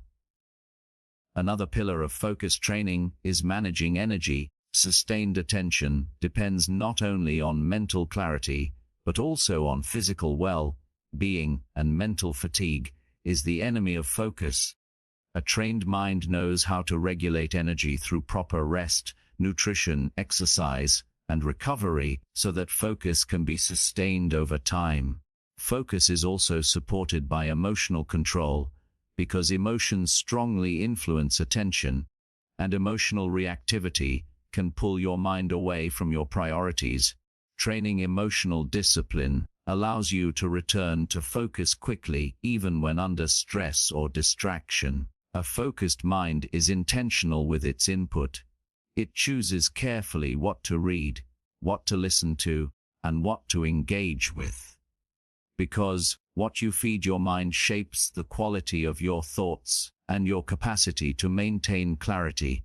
Another pillar of focus training is managing energy. Sustained attention depends not only on mental clarity, but also on physical well-being, and mental fatigue is the enemy of focus. A trained mind knows how to regulate energy through proper rest, nutrition, exercise, and recovery so that focus can be sustained over time. Focus is also supported by emotional control, because emotions strongly influence attention, and emotional reactivity can pull your mind away from your priorities. Training emotional discipline allows you to return to focus quickly, even when under stress or distraction. A focused mind is intentional with its input. It chooses carefully what to read, what to listen to, and what to engage with. Because what you feed your mind shapes the quality of your thoughts and your capacity to maintain clarity.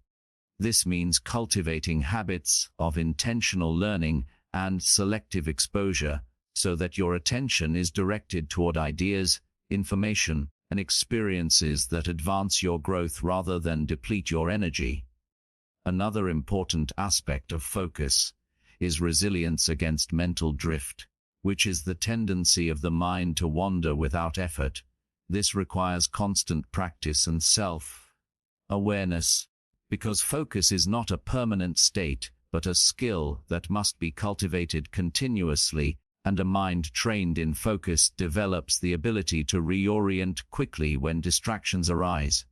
This means cultivating habits of intentional learning and selective exposure so that your attention is directed toward ideas, information, and experiences that advance your growth rather than deplete your energy. Another important aspect of focus is resilience against mental drift, which is the tendency of the mind to wander without effort. This requires constant practice and self-awareness, because focus is not a permanent state, but a skill that must be cultivated continuously, and a mind trained in focus develops the ability to reorient quickly when distractions arise.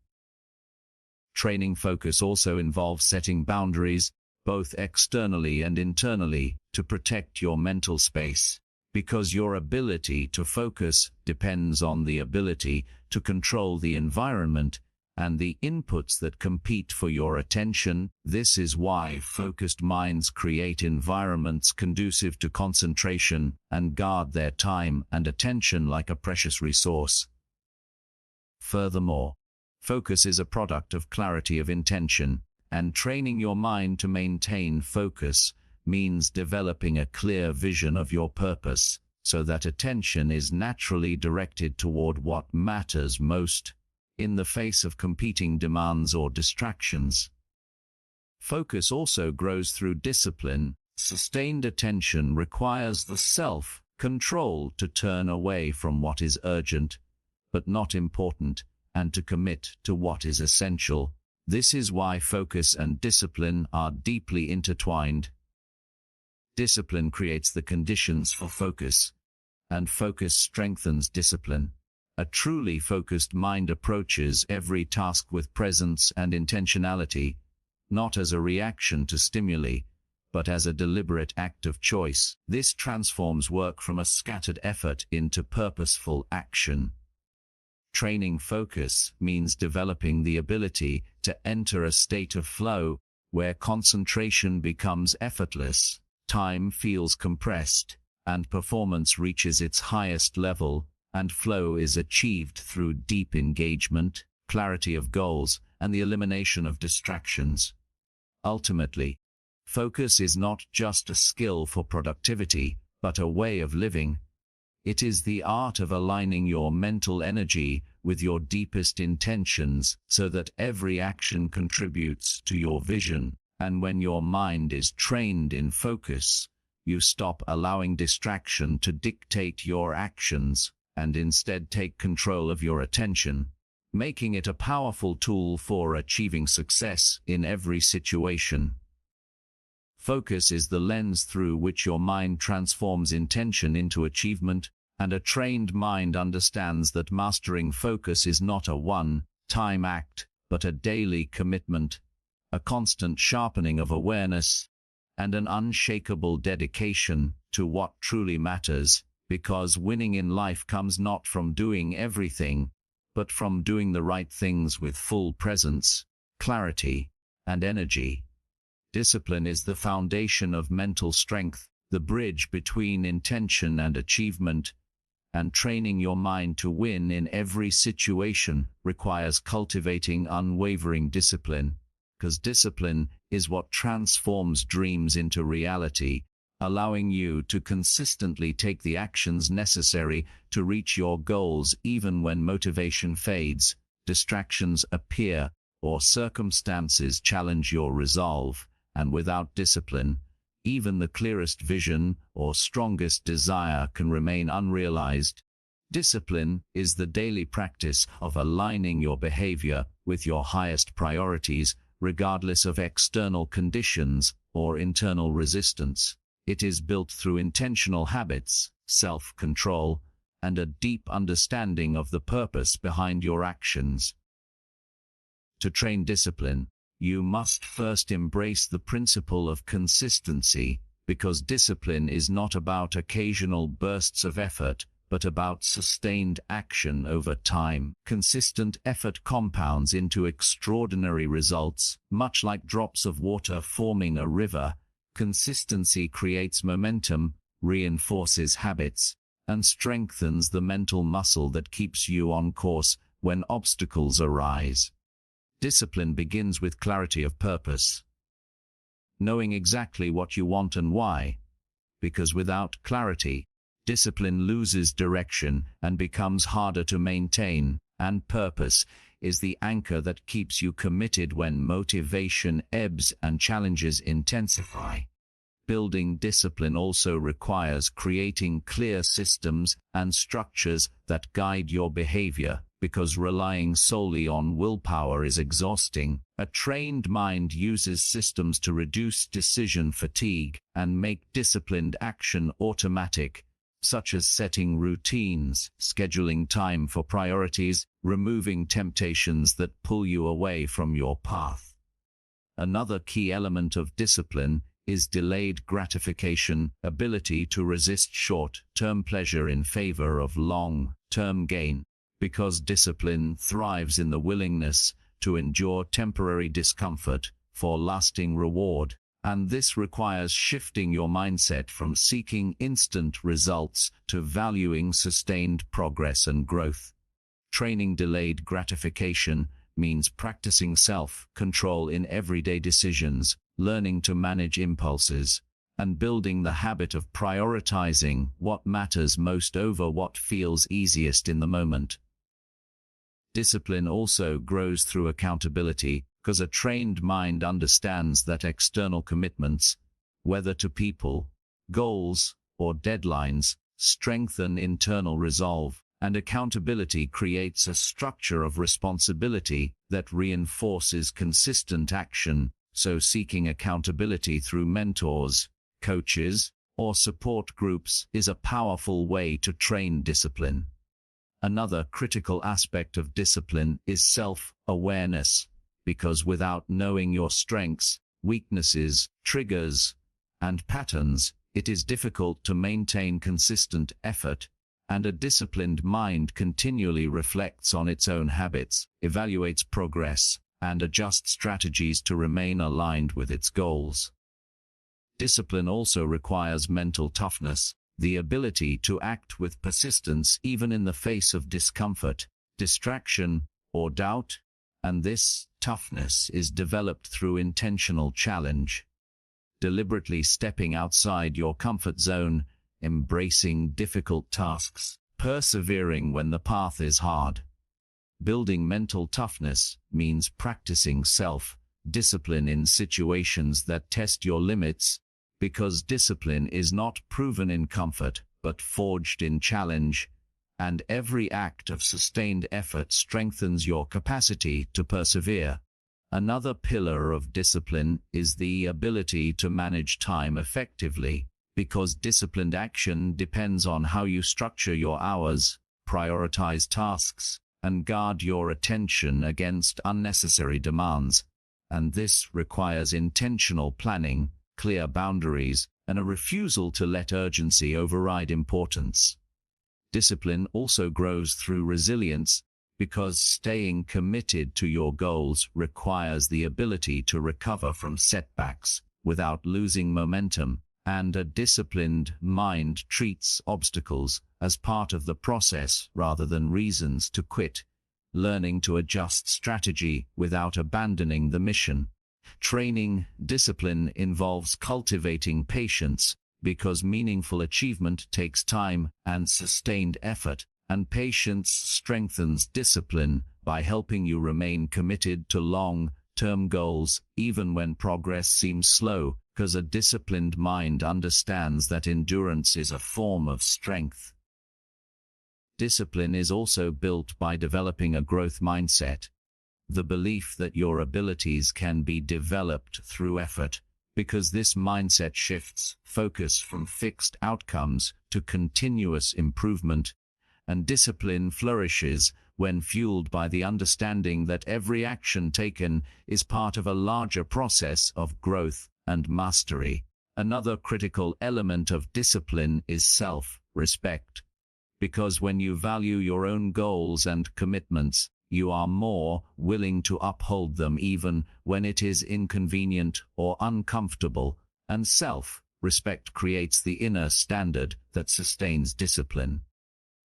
Training focus also involves setting boundaries, both externally and internally, to protect your mental space, because your ability to focus depends on the ability to control the environment and the inputs that compete for your attention. This is why focused minds create environments conducive to concentration and guard their time and attention like a precious resource. Furthermore, focus is a product of clarity of intention, and training your mind to maintain focus means developing a clear vision of your purpose, so that attention is naturally directed toward what matters most in the face of competing demands or distractions. Focus also grows through discipline. Sustained attention requires the self-control to turn away from what is urgent but not important, and to commit to what is essential. This is why focus and discipline are deeply intertwined. Discipline creates the conditions for focus, and focus strengthens discipline. A truly focused mind approaches every task with presence and intentionality, not as a reaction to stimuli, but as a deliberate act of choice. This transforms work from a scattered effort into purposeful action. Training focus means developing the ability to enter a state of flow where concentration becomes effortless, time feels compressed, and performance reaches its highest level, and flow is achieved through deep engagement, clarity of goals, and the elimination of distractions. Ultimately, focus is not just a skill for productivity, but a way of living. It is the art of aligning your mental energy with your deepest intentions so that every action contributes to your vision. And when your mind is trained in focus, you stop allowing distraction to dictate your actions and instead take control of your attention, making it a powerful tool for achieving success in every situation. Focus is the lens through which your mind transforms intention into achievement, and a trained mind understands that mastering focus is not a one-time act, but a daily commitment, a constant sharpening of awareness, and an unshakable dedication to what truly matters, because winning in life comes not from doing everything, but from doing the right things with full presence, clarity, and energy. Discipline is the foundation of mental strength, the bridge between intention and achievement, and training your mind to win in every situation requires cultivating unwavering discipline, because discipline is what transforms dreams into reality, allowing you to consistently take the actions necessary to reach your goals even when motivation fades, distractions appear, or circumstances challenge your resolve. And without discipline, even the clearest vision or strongest desire can remain unrealized. Discipline is the daily practice of aligning your behavior with your highest priorities, regardless of external conditions or internal resistance. It is built through intentional habits, self-control, and a deep understanding of the purpose behind your actions. To train discipline, you must first embrace the principle of consistency, because discipline is not about occasional bursts of effort, but about sustained action over time. Consistent effort compounds into extraordinary results, much like drops of water forming a river. Consistency creates momentum, reinforces habits, and strengthens the mental muscle that keeps you on course when obstacles arise. Discipline begins with clarity of purpose, knowing exactly what you want and why, because without clarity, discipline loses direction and becomes harder to maintain, and purpose is the anchor that keeps you committed when motivation ebbs and challenges intensify. Building discipline also requires creating clear systems and structures that guide your behavior, because relying solely on willpower is exhausting. A trained mind uses systems to reduce decision fatigue and make disciplined action automatic, such as setting routines, scheduling time for priorities, removing temptations that pull you away from your path. Another key element of discipline is delayed gratification, ability to resist short-term pleasure in favor of long-term gain, because discipline thrives in the willingness to endure temporary discomfort for lasting reward, and this requires shifting your mindset from seeking instant results to valuing sustained progress and growth. Training delayed gratification means practicing self-control in everyday decisions, learning to manage impulses, and building the habit of prioritizing what matters most over what feels easiest in the moment. Discipline also grows through accountability, because a trained mind understands that external commitments, whether to people, goals, or deadlines, strengthen internal resolve, and accountability creates a structure of responsibility that reinforces consistent action. So seeking accountability through mentors, coaches, or support groups is a powerful way to train discipline. Another critical aspect of discipline is self-awareness, because without knowing your strengths, weaknesses, triggers, and patterns, it is difficult to maintain consistent effort, and a disciplined mind continually reflects on its own habits, evaluates progress, and adjusts strategies to remain aligned with its goals. Discipline also requires mental toughness, the ability to act with persistence even in the face of discomfort, distraction, or doubt, and this toughness is developed through intentional challenge. Deliberately stepping outside your comfort zone, embracing difficult tasks, persevering when the path is hard. Building mental toughness means practicing self-discipline in situations that test your limits, because discipline is not proven in comfort, but forged in challenge, and every act of sustained effort strengthens your capacity to persevere. Another pillar of discipline is the ability to manage time effectively, because disciplined action depends on how you structure your hours, prioritize tasks, and guard your attention against unnecessary demands, and this requires intentional planning, clear boundaries, and a refusal to let urgency override importance. Discipline also grows through resilience, because staying committed to your goals requires the ability to recover from setbacks without losing momentum, and a disciplined mind treats obstacles as part of the process rather than reasons to quit, learning to adjust strategy without abandoning the mission. Training discipline involves cultivating patience, because meaningful achievement takes time and sustained effort, and patience strengthens discipline by helping you remain committed to long-term goals even when progress seems slow, because a disciplined mind understands that endurance is a form of strength. Discipline is also built by developing a growth mindset, the belief that your abilities can be developed through effort, because this mindset shifts focus from fixed outcomes to continuous improvement, and discipline flourishes when fueled by the understanding that every action taken is part of a larger process of growth and mastery. Another critical element of discipline is self-respect, because when you value your own goals and commitments, you are more willing to uphold them even when it is inconvenient or uncomfortable, and self-respect creates the inner standard that sustains discipline.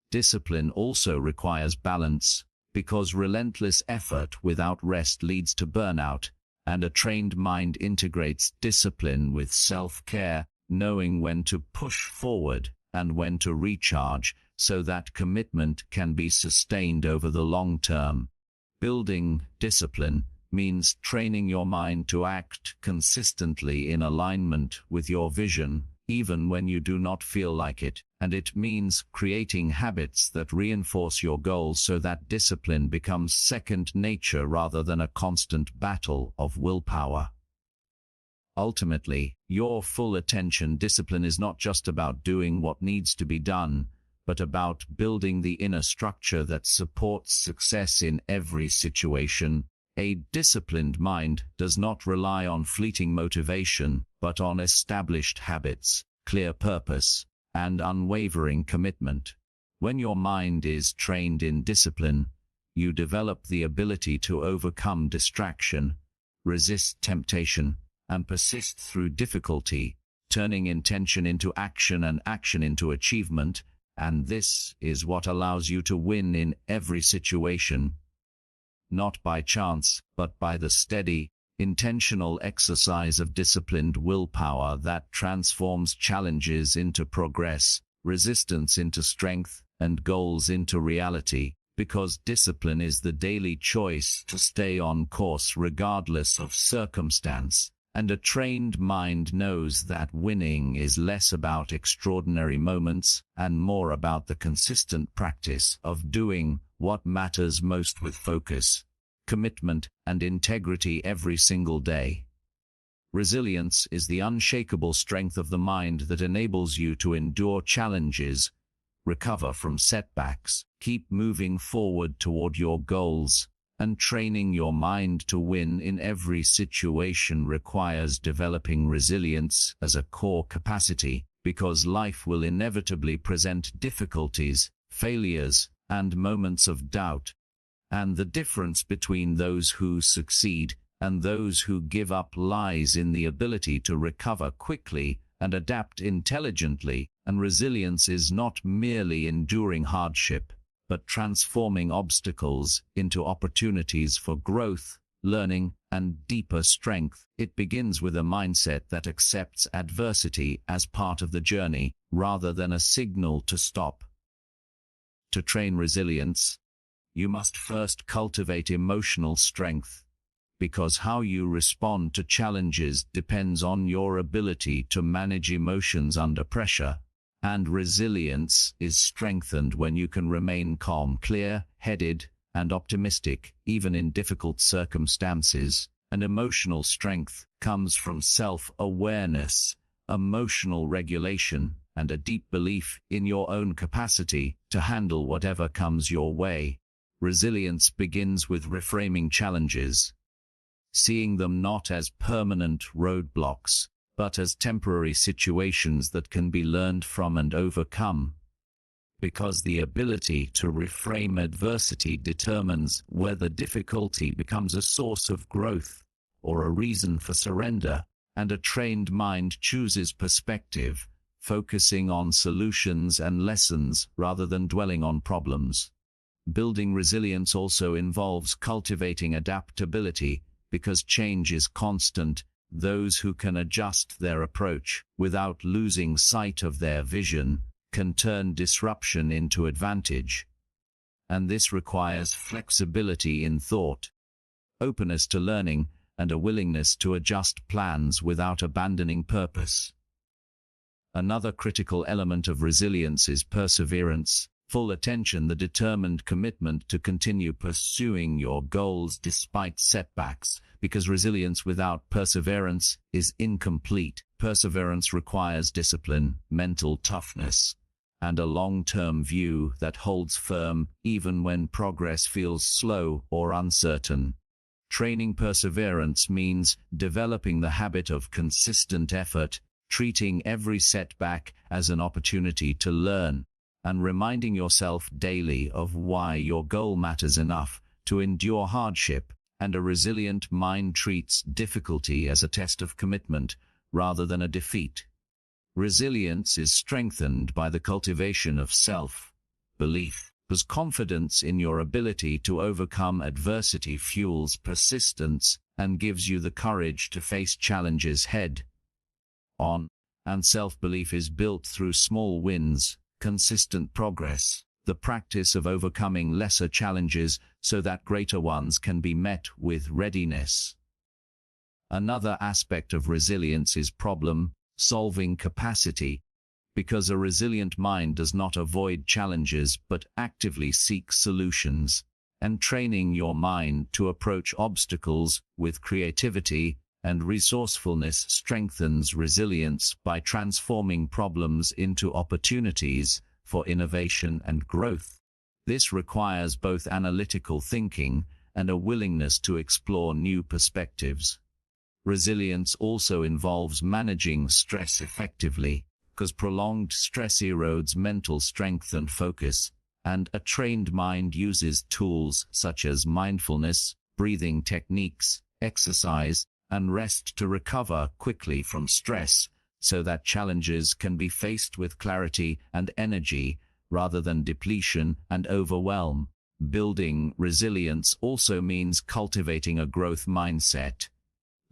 Discipline also requires balance, because relentless effort without rest leads to burnout, and a trained mind integrates discipline with self-care, knowing when to push forward and when to recharge, so that commitment can be sustained over the long term. Building discipline means training your mind to act consistently in alignment with your vision, even when you do not feel like it, and it means creating habits that reinforce your goals so that discipline becomes second nature rather than a constant battle of willpower. Ultimately, your full attention discipline is not just about doing what needs to be done, but about building the inner structure that supports success in every situation. A disciplined mind does not rely on fleeting motivation, but on established habits, clear purpose, and unwavering commitment. When your mind is trained in discipline, you develop the ability to overcome distraction, resist temptation, and persist through difficulty, turning intention into action and action into achievement, and this is what allows you to win in every situation, not by chance, but by the steady, intentional exercise of disciplined willpower that transforms challenges into progress, resistance into strength, and goals into reality, because discipline is the daily choice to stay on course regardless of circumstance, and a trained mind knows that winning is less about extraordinary moments and more about the consistent practice of doing what matters most with focus, commitment, and integrity every single day. Resilience is the unshakable strength of the mind that enables you to endure challenges, recover from setbacks, keep moving forward toward your goals, and training your mind to win in every situation requires developing resilience as a core capacity, because life will inevitably present difficulties, failures, and moments of doubt. And the difference between those who succeed and those who give up lies in the ability to recover quickly and adapt intelligently, and resilience is not merely enduring hardship, but transforming obstacles into opportunities for growth, learning, and deeper strength. It begins with a mindset that accepts adversity as part of the journey, rather than a signal to stop. To train resilience, you must first cultivate emotional strength, because how you respond to challenges depends on your ability to manage emotions under pressure, and resilience is strengthened when you can remain calm, clear-headed, and optimistic, even in difficult circumstances. And emotional strength comes from self-awareness, emotional regulation, and a deep belief in your own capacity to handle whatever comes your way. Resilience begins with reframing challenges, seeing them not as permanent roadblocks, but as temporary situations that can be learned from and overcome. Because the ability to reframe adversity determines whether difficulty becomes a source of growth or a reason for surrender, and a trained mind chooses perspective, focusing on solutions and lessons rather than dwelling on problems. Building resilience also involves cultivating adaptability, because change is constant. Those who can adjust their approach without losing sight of their vision can turn disruption into advantage. And this requires flexibility in thought, openness to learning, and a willingness to adjust plans without abandoning purpose. Another critical element of resilience is perseverance, full attention, the determined commitment to continue pursuing your goals despite setbacks, because resilience without perseverance is incomplete. Perseverance requires discipline, mental toughness, and a long-term view that holds firm even when progress feels slow or uncertain. Training perseverance means developing the habit of consistent effort, treating every setback as an opportunity to learn, and reminding yourself daily of why your goal matters enough to endure hardship. And a resilient mind treats difficulty as a test of commitment rather than a defeat. Resilience is strengthened by the cultivation of self-belief, because confidence in your ability to overcome adversity fuels persistence and gives you the courage to face challenges head-on. And self-belief is built through small wins, consistent progress, the practice of overcoming lesser challenges so that greater ones can be met with readiness. Another aspect of resilience is problem-solving capacity, because a resilient mind does not avoid challenges but actively seeks solutions, and training your mind to approach obstacles with creativity and resourcefulness strengthens resilience by transforming problems into opportunities for innovation and growth. This requires both analytical thinking and a willingness to explore new perspectives. Resilience also involves managing stress effectively, because prolonged stress erodes mental strength and focus, and a trained mind uses tools such as mindfulness, breathing techniques, exercise, and rest to recover quickly from stress, so that challenges can be faced with clarity and energy rather than depletion and overwhelm. Building resilience also means cultivating a growth mindset,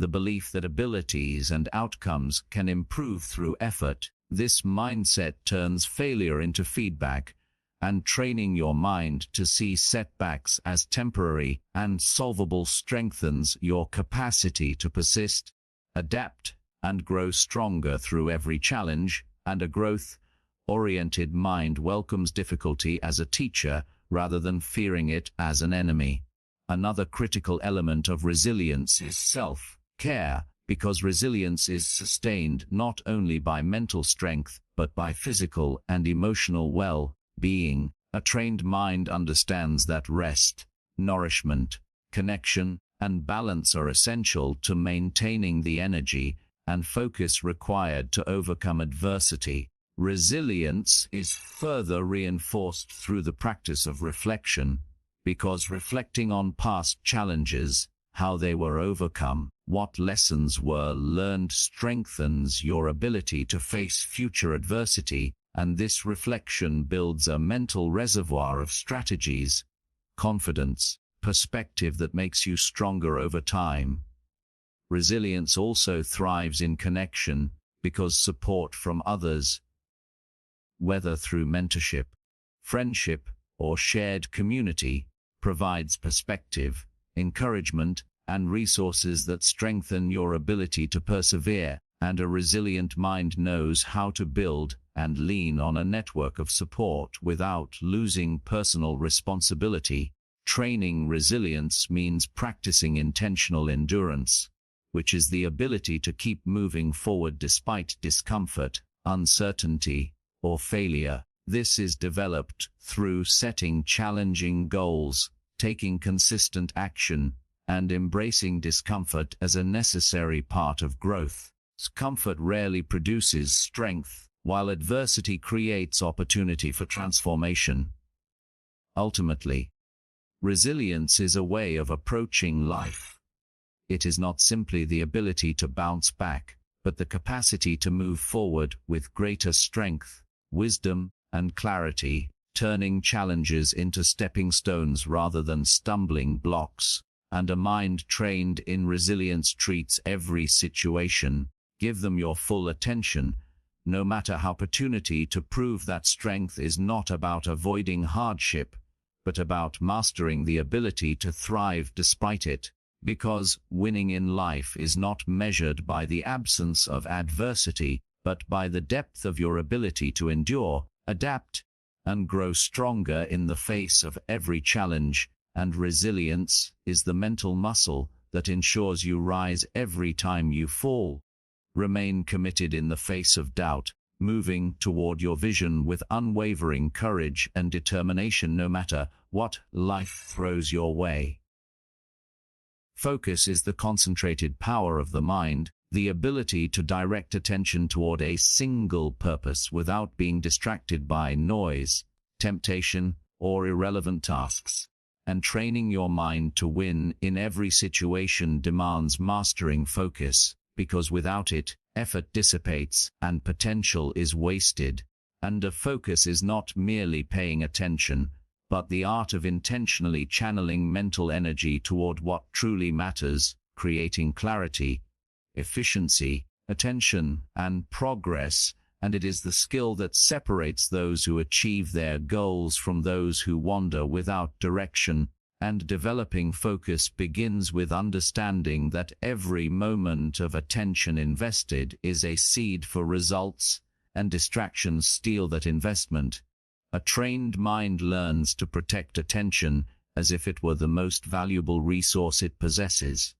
the belief that abilities and outcomes can improve through effort. This mindset turns failure into feedback, and training your mind to see setbacks as temporary and solvable strengthens your capacity to persist, adapt, and grow stronger through every challenge. And a growth-oriented mind welcomes difficulty as a teacher rather than fearing it as an enemy. Another critical element of resilience is self-care, because resilience is sustained not only by mental strength but by physical and emotional well-being. A trained mind understands that rest, nourishment, connection, and balance are essential to maintaining the energy and focus required to overcome adversity. Resilience is further reinforced through the practice of reflection, because reflecting on past challenges, how they were overcome, what lessons were learned, strengthens your ability to face future adversity, and this reflection builds a mental reservoir of strategies, confidence, perspective that makes you stronger over time. Resilience also thrives in connection, because support from others, whether through mentorship, friendship, or shared community, provides perspective, encouragement, and resources that strengthen your ability to persevere. And a resilient mind knows how to build and lean on a network of support without losing personal responsibility. Training resilience means practicing intentional endurance, which is the ability to keep moving forward despite discomfort, uncertainty, or failure. This is developed through setting challenging goals, taking consistent action, and embracing discomfort as a necessary part of growth. Comfort rarely produces strength, while adversity creates opportunity for transformation. Ultimately, resilience is a way of approaching life. It is not simply the ability to bounce back, but the capacity to move forward with greater strength, wisdom, and clarity, turning challenges into stepping stones rather than stumbling blocks. And a mind trained in resilience treats every situation. Give them your full attention, no matter how opportunity, to prove that strength is not about avoiding hardship, but about mastering the ability to thrive despite it. Because winning in life is not measured by the absence of adversity, but by the depth of your ability to endure, adapt, and grow stronger in the face of every challenge. And resilience is the mental muscle that ensures you rise every time you fall. Remain committed in the face of doubt, moving toward your vision with unwavering courage and determination no matter what life throws your way. Focus is the concentrated power of the mind, the ability to direct attention toward a single purpose without being distracted by noise, temptation, or irrelevant tasks. And training your mind to win in every situation demands mastering focus, because without it, effort dissipates and potential is wasted. And a focus is not merely paying attention, but the art of intentionally channeling mental energy toward what truly matters, creating clarity, efficiency, attention, and progress. And it is the skill that separates those who achieve their goals from those who wander without direction. And developing focus begins with understanding that every moment of attention invested is a seed for results, and distractions steal that investment. A trained mind learns to protect attention as if it were the most valuable resource it possesses.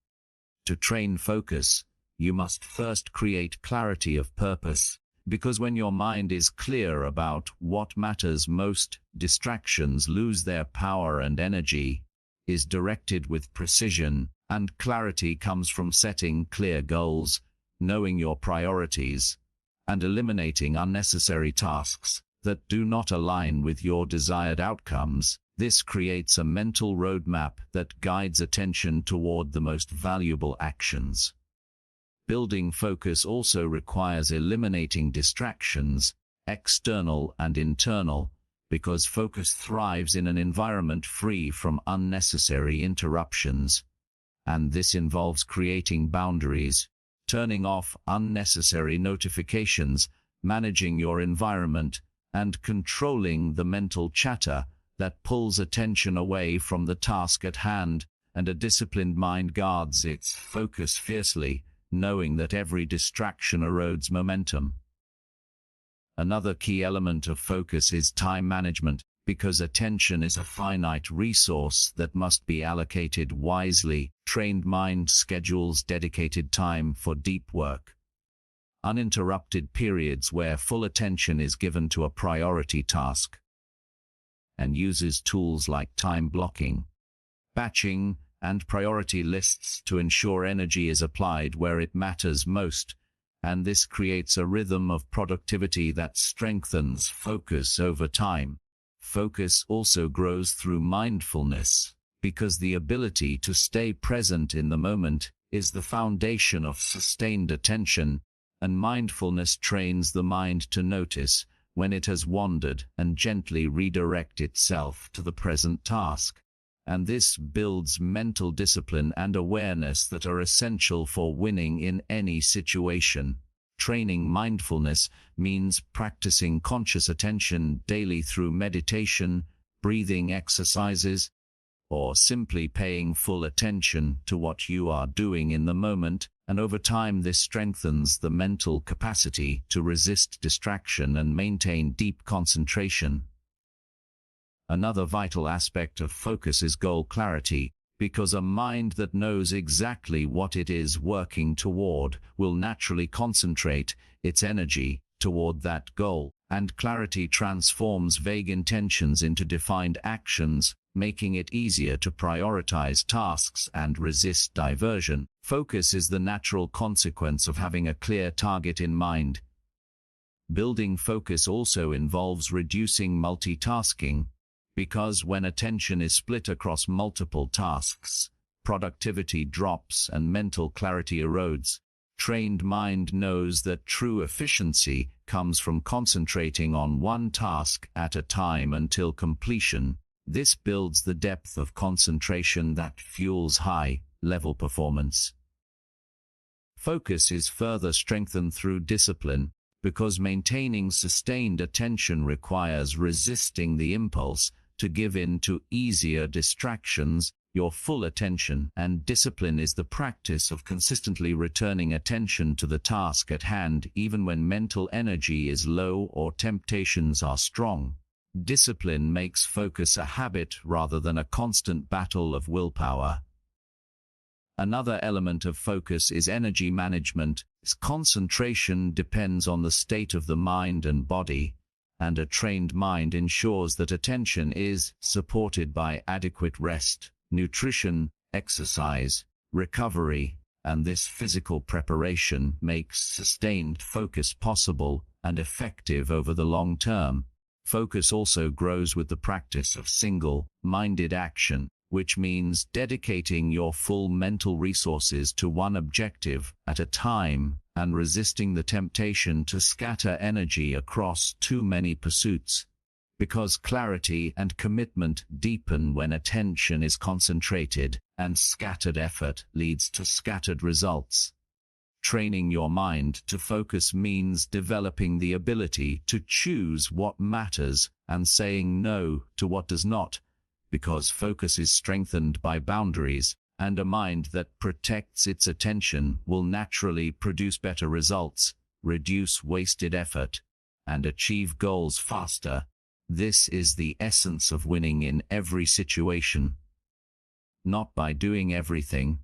To train focus, you must first create clarity of purpose. Because when your mind is clear about what matters most, distractions lose their power and energy is directed with precision, and clarity comes from setting clear goals, knowing your priorities, and eliminating unnecessary tasks that do not align with your desired outcomes. This creates a mental roadmap that guides attention toward the most valuable actions. Building focus also requires eliminating distractions, external and internal, because focus thrives in an environment free from unnecessary interruptions. and this involves creating boundaries, turning off unnecessary notifications, managing your environment, and controlling the mental chatter that pulls attention away from the task at hand. And a disciplined mind guards its focus fiercely, knowing that every distraction erodes momentum. Another key element of focus is time management, because attention is a finite resource that must be allocated wisely. Trained mind schedules dedicated time for deep work, uninterrupted periods where full attention is given to a priority task, and uses tools like time blocking, batching, and priority lists to ensure energy is applied where it matters most, and this creates a rhythm of productivity that strengthens focus over time. Focus also grows through mindfulness, because the ability to stay present in the moment is the foundation of sustained attention, and mindfulness trains the mind to notice when it has wandered and gently redirect itself to the present task. And this builds mental discipline and awareness that are essential for winning in any situation. Training mindfulness means practicing conscious attention daily through meditation, breathing exercises, or simply paying full attention to what you are doing in the moment, and over time this strengthens the mental capacity to resist distraction and maintain deep concentration. Another vital aspect of focus is goal clarity, because a mind that knows exactly what it is working toward will naturally concentrate its energy toward that goal, and clarity transforms vague intentions into defined actions, making it easier to prioritize tasks and resist diversion. Focus is the natural consequence of having a clear target in mind. Building focus also involves reducing multitasking, because when attention is split across multiple tasks, productivity drops and mental clarity erodes. Trained mind knows that true efficiency comes from concentrating on one task at a time until completion. This builds the depth of concentration that fuels high-level performance. Focus is further strengthened through discipline, because maintaining sustained attention requires resisting the impulse to give in to easier distractions. Your full attention and discipline is the practice of consistently returning attention to the task at hand even when mental energy is low or temptations are strong. Discipline makes focus a habit rather than a constant battle of willpower. Another element of focus is energy management. Concentration depends on the state of the mind and body, and a trained mind ensures that attention is supported by adequate rest, nutrition, exercise, recovery, and this physical preparation makes sustained focus possible and effective over the long term. Focus also grows with the practice of single-minded action, which means dedicating your full mental resources to one objective at a time and resisting the temptation to scatter energy across too many pursuits, because clarity and commitment deepen when attention is concentrated, and scattered effort leads to scattered results. Training your mind to focus means developing the ability to choose what matters and saying no to what does not, because focus is strengthened by boundaries, and a mind that protects its attention will naturally produce better results, reduce wasted effort, and achieve goals faster. This is the essence of winning in every situation. Not by doing everything,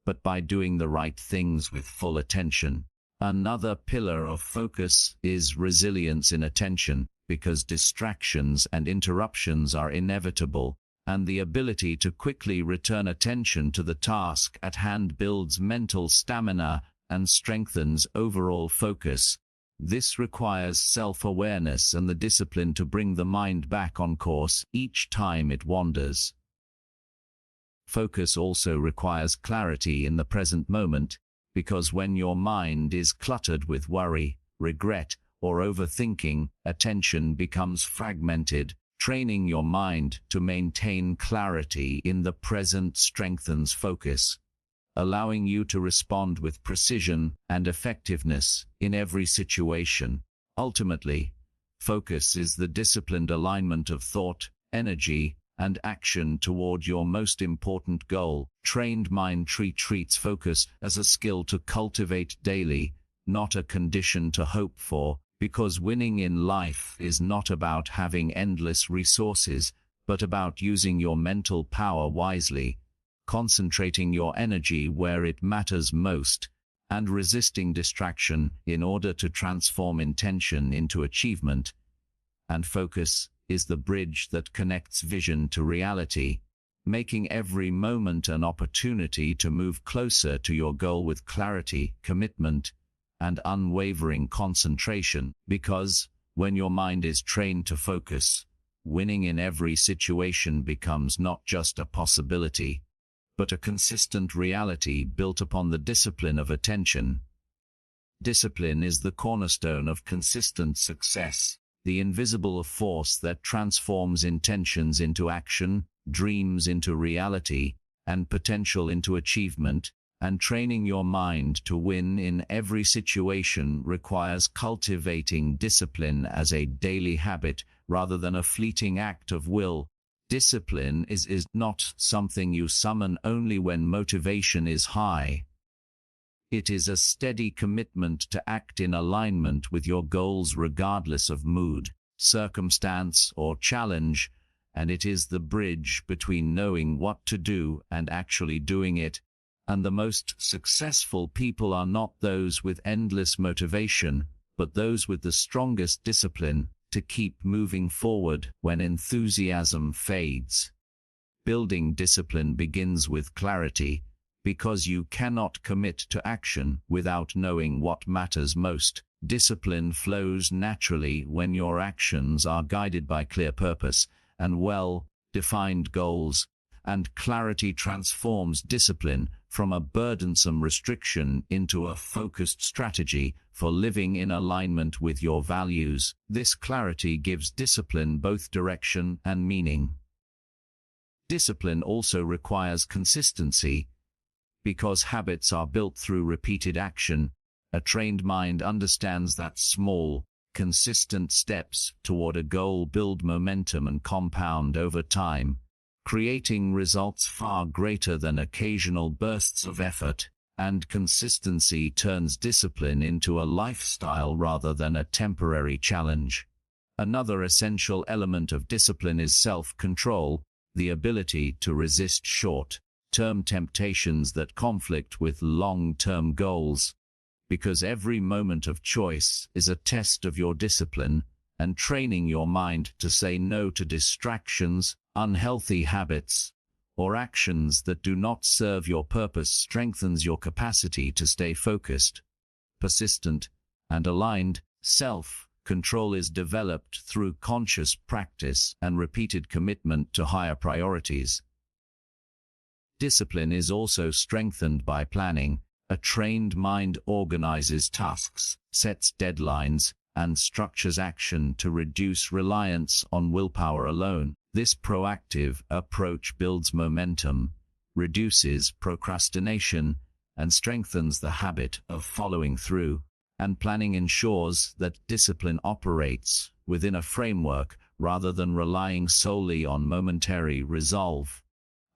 but by doing the right things with full attention. Another pillar of focus is resilience in attention, because distractions and interruptions are inevitable, and the ability to quickly return attention to the task at hand builds mental stamina and strengthens overall focus. This requires self-awareness and the discipline to bring the mind back on course each time it wanders. Focus also requires clarity in the present moment, because when your mind is cluttered with worry, regret, or overthinking, attention becomes fragmented. Training your mind to maintain clarity in the present strengthens focus, allowing you to respond with precision and effectiveness in every situation. Ultimately, focus is the disciplined alignment of thought, energy, and action toward your most important goal. Trained mind treats focus as a skill to cultivate daily, not a condition to hope for, because winning in life is not about having endless resources, but about using your mental power wisely, concentrating your energy where it matters most, and resisting distraction in order to transform intention into achievement. And focus is the bridge that connects vision to reality, making every moment an opportunity to move closer to your goal with clarity, commitment, and unwavering concentration. Because when your mind is trained to focus, winning in every situation becomes not just a possibility, but a consistent reality built upon the discipline of attention. Discipline is the cornerstone of consistent success, the invisible force that transforms intentions into action, dreams into reality, and potential into achievement. And training your mind to win in every situation requires cultivating discipline as a daily habit rather than a fleeting act of will. Discipline is not something you summon only when motivation is high. It is a steady commitment to act in alignment with your goals regardless of mood, circumstance, or challenge, and it is the bridge between knowing what to do and actually doing it. And the most successful people are not those with endless motivation, but those with the strongest discipline to keep moving forward when enthusiasm fades. Building discipline begins with clarity, because you cannot commit to action without knowing what matters most. Discipline flows naturally when your actions are guided by clear purpose and well-defined goals, and clarity transforms discipline from a burdensome restriction into a focused strategy for living in alignment with your values. This clarity gives discipline both direction and meaning. Discipline also requires consistency. Because habits are built through repeated action, a trained mind understands that small, consistent steps toward a goal build momentum and compound over time, creating results far greater than occasional bursts of effort. And consistency turns discipline into a lifestyle rather than a temporary challenge. Another essential element of discipline is self-control, the ability to resist short-term temptations that conflict with long-term goals. Because every moment of choice is a test of your discipline, and training your mind to say no to distractions, unhealthy habits, or actions that do not serve your purpose strengthens your capacity to stay focused, persistent, and aligned. Self-control is developed through conscious practice and repeated commitment to higher priorities. Discipline is also strengthened by planning. A trained mind organizes tasks, sets deadlines, and structures action to reduce reliance on willpower alone. This proactive approach builds momentum, reduces procrastination, and strengthens the habit of following through. And planning ensures that discipline operates within a framework rather than relying solely on momentary resolve.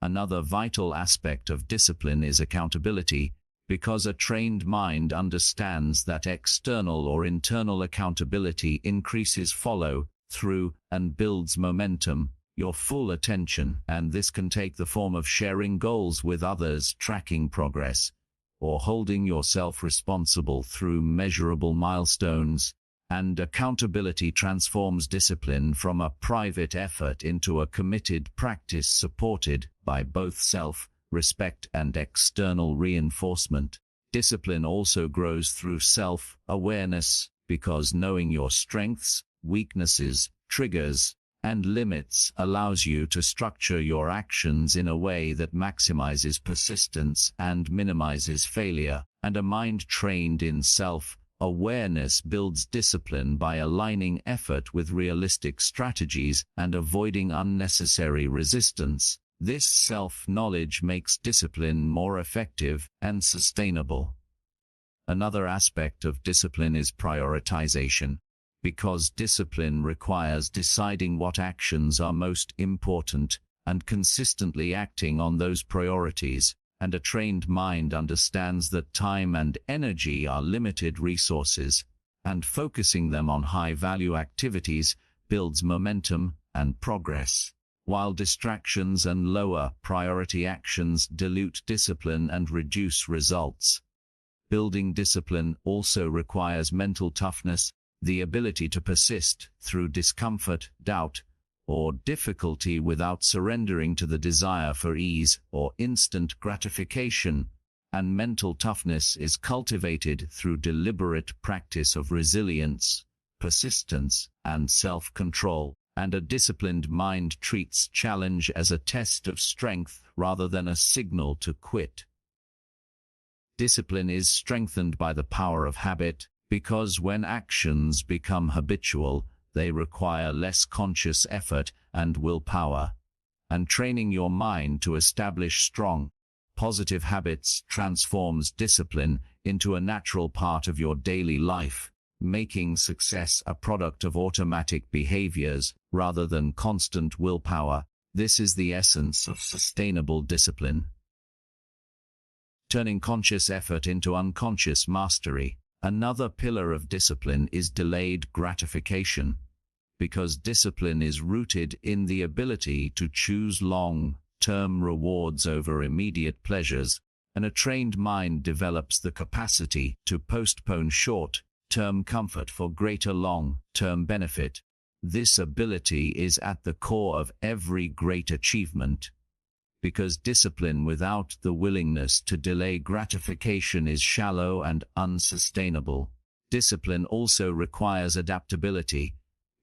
Another vital aspect of discipline is accountability, because a trained mind understands that external or internal accountability increases follow-through and builds momentum, your full attention, and this can take the form of sharing goals with others, tracking progress, or holding yourself responsible through measurable milestones. And accountability transforms discipline from a private effort into a committed practice supported by both self-respect and external reinforcement. Discipline also grows through self-awareness, because knowing your strengths, weaknesses, triggers, and limits allows you to structure your actions in a way that maximizes persistence and minimizes failure. And a mind trained in self-awareness builds discipline by aligning effort with realistic strategies and avoiding unnecessary resistance. This self-knowledge makes discipline more effective and sustainable. Another aspect of discipline is prioritization. Because discipline requires deciding what actions are most important and consistently acting on those priorities, and a trained mind understands that time and energy are limited resources, and focusing them on high-value activities builds momentum and progress, while distractions and lower-priority actions dilute discipline and reduce results. Building discipline also requires mental toughness, the ability to persist through discomfort, doubt, or difficulty without surrendering to the desire for ease or instant gratification, and mental toughness is cultivated through deliberate practice of resilience, persistence, and self-control, and a disciplined mind treats challenge as a test of strength rather than a signal to quit. Discipline is strengthened by the power of habit, because when actions become habitual, they require less conscious effort and willpower. And training your mind to establish strong, positive habits transforms discipline into a natural part of your daily life, making success a product of automatic behaviors rather than constant willpower. This is the essence of sustainable discipline. Turning conscious effort into unconscious mastery. Another pillar of discipline is delayed gratification. Because discipline is rooted in the ability to choose long-term rewards over immediate pleasures, and a trained mind develops the capacity to postpone short-term comfort for greater long-term benefit. This ability is at the core of every great achievement. Because discipline without the willingness to delay gratification is shallow and unsustainable. Discipline also requires adaptability,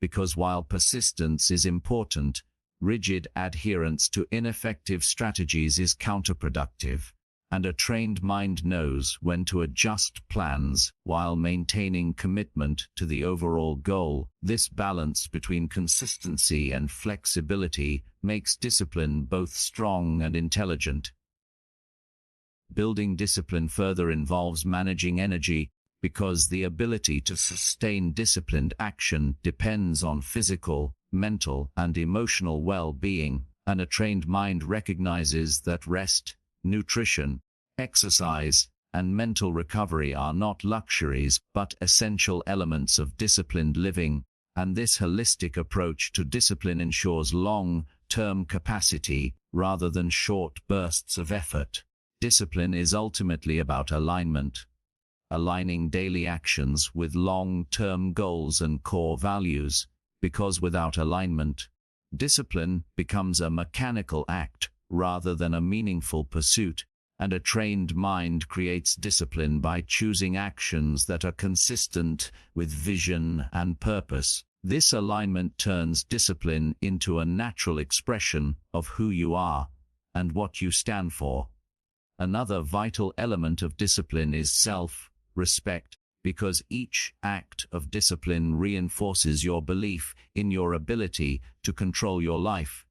because while persistence is important, rigid adherence to ineffective strategies is counterproductive, and a trained mind knows when to adjust plans while maintaining commitment to the overall goal. This balance between consistency and flexibility makes discipline both strong and intelligent. Building discipline further involves managing energy, because the ability to sustain disciplined action depends on physical, mental, and emotional well-being, and a trained mind recognizes that rest, nutrition, exercise, and mental recovery are not luxuries but essential elements of disciplined living, and this holistic approach to discipline ensures long-term capacity rather than short bursts of effort. Discipline is ultimately about alignment, aligning daily actions with long-term goals and core values, because without alignment, discipline becomes a mechanical act rather than a meaningful pursuit, and a trained mind creates discipline by choosing actions that are consistent with vision and purpose. This alignment turns discipline into a natural expression of who you are and what you stand for. Another vital element of discipline is self-respect, because each act of discipline reinforces your belief in your ability to control your life,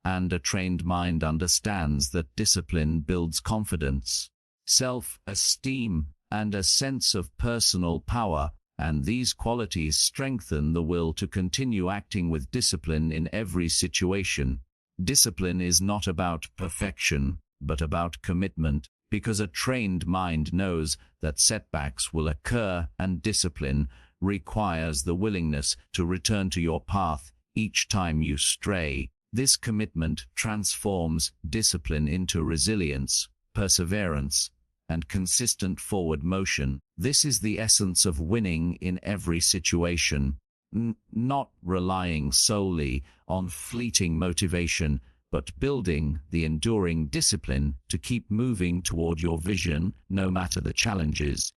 and a trained mind understands that discipline builds confidence, self-esteem, and a sense of personal power, and these qualities strengthen the will to continue acting with discipline in every situation. Discipline is not about perfection, but about commitment, because a trained mind knows that setbacks will occur, and discipline requires the willingness to return to your path each time you stray. This commitment transforms discipline into resilience, perseverance, and consistent forward motion. This is the essence of winning in every situation, not relying solely on fleeting motivation, but building the enduring discipline to keep moving toward your vision, no matter the challenges.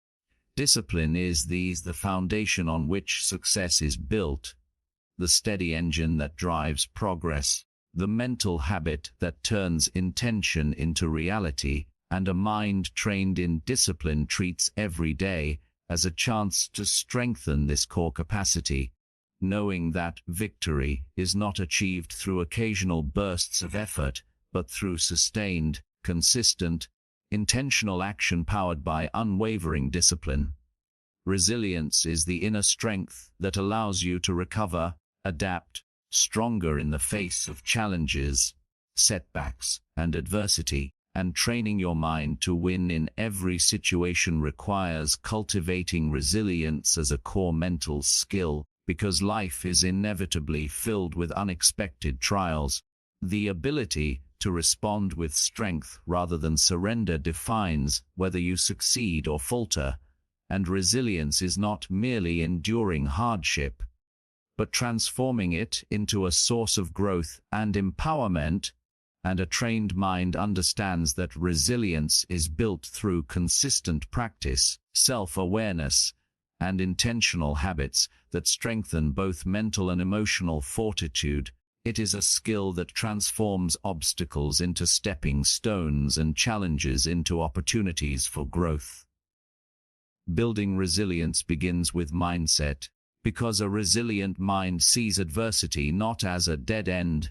Discipline is the foundation on which success is built, the steady engine that drives progress, the mental habit that turns intention into reality, and a mind trained in discipline treats every day as a chance to strengthen this core capacity, knowing that victory is not achieved through occasional bursts of effort, but through sustained, consistent, intentional action powered by unwavering discipline. Resilience is the inner strength that allows you to recover, adapt, stronger in the face of challenges, setbacks, and adversity, and training your mind to win in every situation requires cultivating resilience as a core mental skill, because life is inevitably filled with unexpected trials. The ability to respond with strength rather than surrender defines whether you succeed or falter, and resilience is not merely enduring hardship, but transforming it into a source of growth and empowerment. And a trained mind understands that resilience is built through consistent practice, self-awareness, and intentional habits that strengthen both mental and emotional fortitude. It is a skill that transforms obstacles into stepping stones and challenges into opportunities for growth. Building resilience begins with mindset, because a resilient mind sees adversity not as a dead end,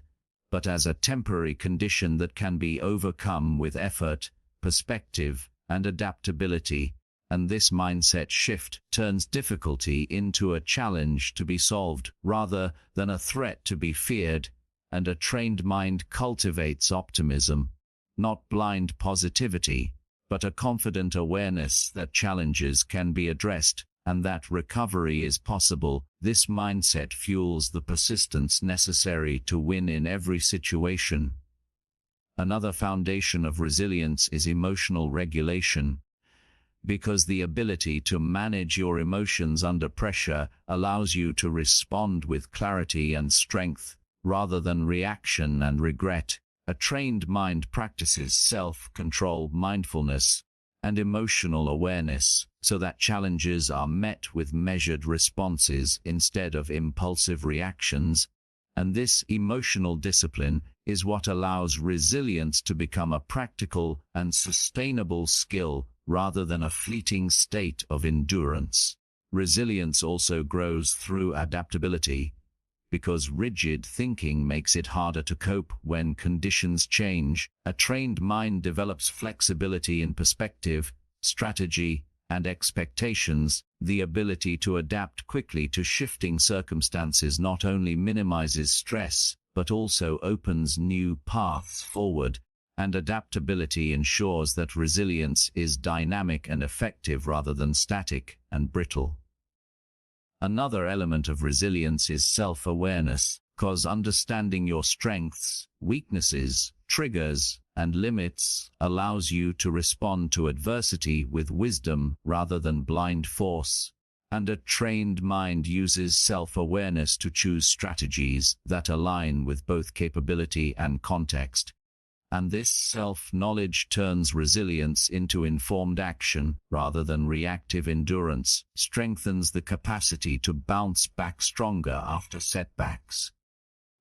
but as a temporary condition that can be overcome with effort, perspective, and adaptability. And this mindset shift turns difficulty into a challenge to be solved rather than a threat to be feared, and a trained mind cultivates optimism, not blind positivity, but a confident awareness that challenges can be addressed and that recovery is possible. This mindset fuels the persistence necessary to win in every situation. Another foundation of resilience is emotional regulation, because the ability to manage your emotions under pressure allows you to respond with clarity and strength, rather than reaction and regret. A trained mind practices self-control, mindfulness, and emotional awareness, so that challenges are met with measured responses instead of impulsive reactions. And this emotional discipline is what allows resilience to become a practical and sustainable skill rather than a fleeting state of endurance. Resilience also grows through adaptability, because rigid thinking makes it harder to cope when conditions change. A trained mind develops flexibility in perspective, strategy, and expectations. The ability to adapt quickly to shifting circumstances not only minimizes stress, but also opens new paths forward. And adaptability ensures that resilience is dynamic and effective rather than static and brittle. Another element of resilience is self-awareness, because understanding your strengths, weaknesses, triggers, and limits allows you to respond to adversity with wisdom rather than blind force. And a trained mind uses self-awareness to choose strategies that align with both capability and context. And this self-knowledge turns resilience into informed action rather than reactive endurance, strengthens the capacity to bounce back stronger after setbacks.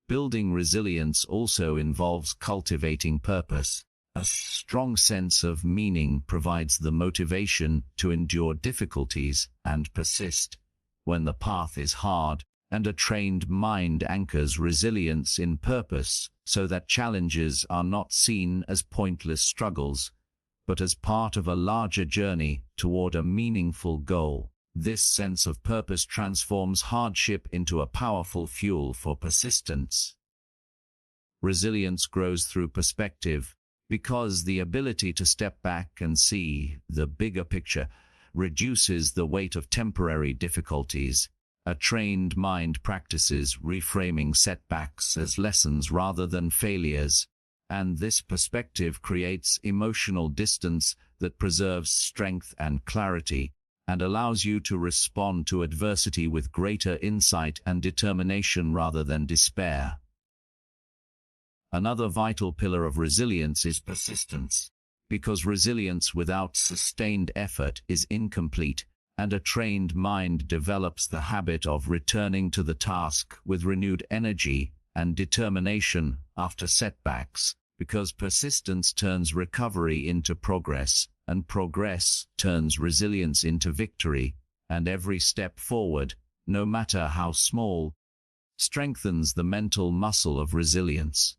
Building resilience also involves cultivating purpose. A strong sense of meaning provides the motivation to endure difficulties and persist when the path is hard. And a trained mind anchors resilience in purpose, so that challenges are not seen as pointless struggles, but as part of a larger journey toward a meaningful goal. This sense of purpose transforms hardship into a powerful fuel for persistence. Resilience grows through perspective, because the ability to step back and see the bigger picture reduces the weight of temporary difficulties. A trained mind practices reframing setbacks as lessons rather than failures, and this perspective creates emotional distance that preserves strength and clarity, and allows you to respond to adversity with greater insight and determination rather than despair. Another vital pillar of resilience is persistence, because resilience without sustained effort is incomplete. And a trained mind develops the habit of returning to the task with renewed energy and determination after setbacks, because persistence turns recovery into progress, and progress turns resilience into victory, and every step forward, no matter how small, strengthens the mental muscle of resilience.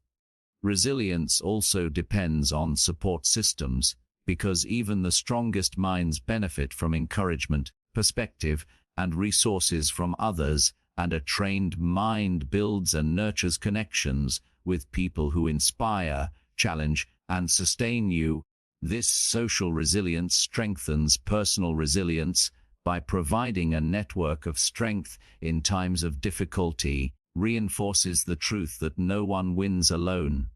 Resilience also depends on support systems, because even the strongest minds benefit from encouragement, perspective, and resources from others, and a trained mind builds and nurtures connections with people who inspire, challenge, and sustain you. This social resilience strengthens personal resilience by providing a network of strength in times of difficulty, reinforces the truth that no one wins alone.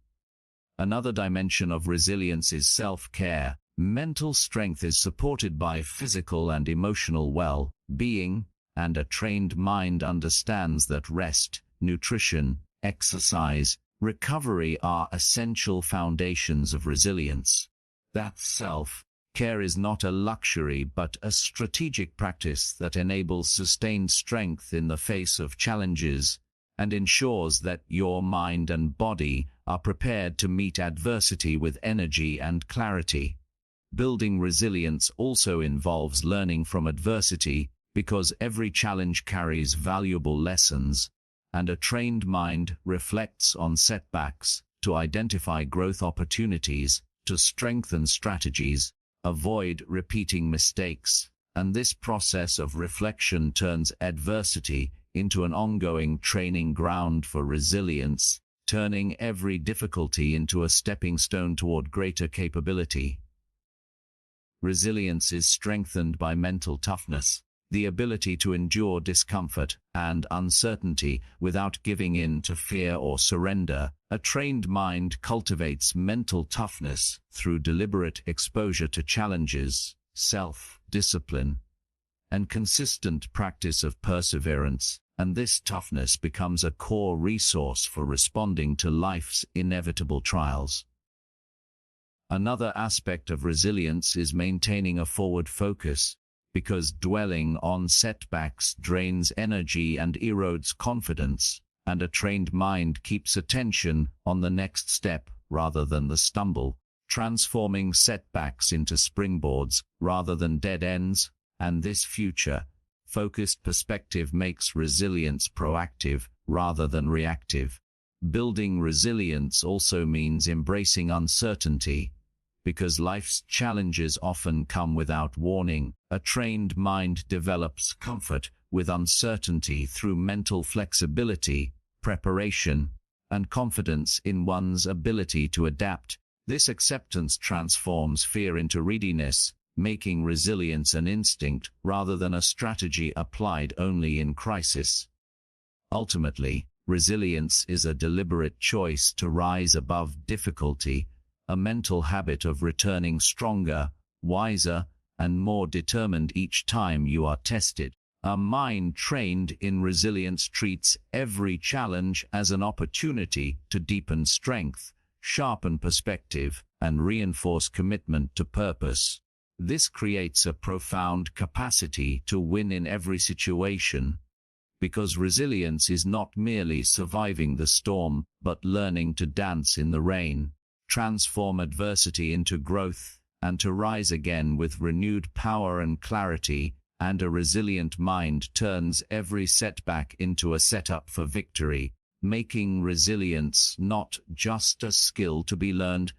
Another dimension of resilience is self-care. Mental strength is supported by physical and emotional well-being, and a trained mind understands that rest, nutrition, exercise, recovery are essential foundations of resilience. That self-care is not a luxury but a strategic practice that enables sustained strength in the face of challenges and ensures that your mind and body are prepared to meet adversity with energy and clarity. Building resilience also involves learning from adversity, because every challenge carries valuable lessons, and a trained mind reflects on setbacks to identify growth opportunities, to strengthen strategies, avoid repeating mistakes, and this process of reflection turns adversity into an ongoing training ground for resilience, turning every difficulty into a stepping stone toward greater capability. Resilience is strengthened by mental toughness, the ability to endure discomfort and uncertainty without giving in to fear or surrender. A trained mind cultivates mental toughness through deliberate exposure to challenges, self-discipline, and consistent practice of perseverance, and this toughness becomes a core resource for responding to life's inevitable trials. Another aspect of resilience is maintaining a forward focus, because dwelling on setbacks drains energy and erodes confidence, and a trained mind keeps attention on the next step rather than the stumble, transforming setbacks into springboards rather than dead ends, and this future-focused perspective makes resilience proactive rather than reactive. Building resilience also means embracing uncertainty, because life's challenges often come without warning. A trained mind develops comfort with uncertainty through mental flexibility, preparation, and confidence in one's ability to adapt. This acceptance transforms fear into readiness, making resilience an instinct rather than a strategy applied only in crisis. Ultimately, resilience is a deliberate choice to rise above difficulty, a mental habit of returning stronger, wiser, and more determined each time you are tested. A mind trained in resilience treats every challenge as an opportunity to deepen strength, sharpen perspective, and reinforce commitment to purpose. This creates a profound capacity to win in every situation, because resilience is not merely surviving the storm, but learning to dance in the rain, transform adversity into growth, and to rise again with renewed power and clarity. And a resilient mind turns every setback into a setup for victory, making resilience not just a skill to be learned,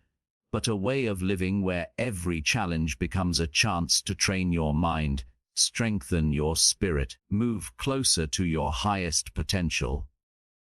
but a way of living where every challenge becomes a chance to train your mind, strengthen your spirit, move closer to your highest potential.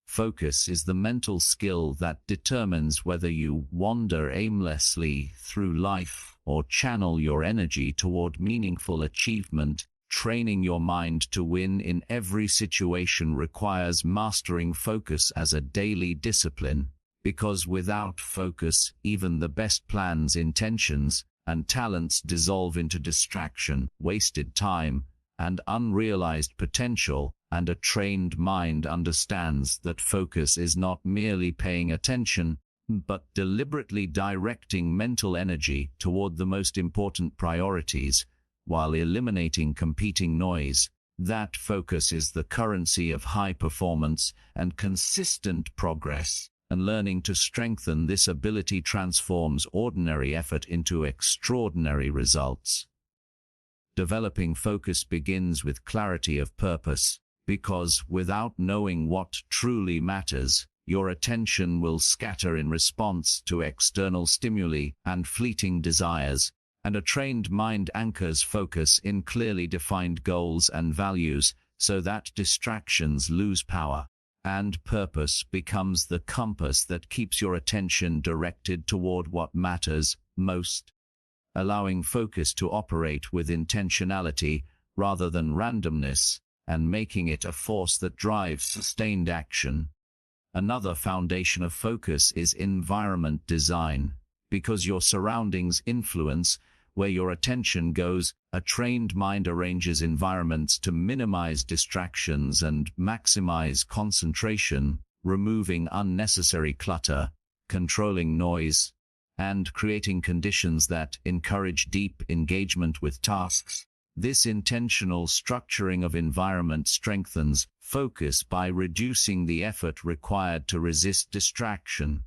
Focus is the mental skill that determines whether you wander aimlessly through life or channel your energy toward meaningful achievement. Training your mind to win in every situation requires mastering focus as a daily discipline, because without focus, even the best plans, intentions, and talents dissolve into distraction, wasted time, and unrealized potential. And a trained mind understands that focus is not merely paying attention, but deliberately directing mental energy toward the most important priorities, while eliminating competing noise. That focus is the currency of high performance and consistent progress, and learning to strengthen this ability transforms ordinary effort into extraordinary results. Developing focus begins with clarity of purpose, because without knowing what truly matters, your attention will scatter in response to external stimuli and fleeting desires, and a trained mind anchors focus in clearly defined goals and values so that distractions lose power, and purpose becomes the compass that keeps your attention directed toward what matters most, allowing focus to operate with intentionality rather than randomness, and making it a force that drives sustained action. Another foundation of focus is environment design. Because your surroundings influence where your attention goes, a trained mind arranges environments to minimize distractions and maximize concentration, removing unnecessary clutter, controlling noise, and creating conditions that encourage deep engagement with tasks. This intentional structuring of environment strengthens focus by reducing the effort required to resist distraction.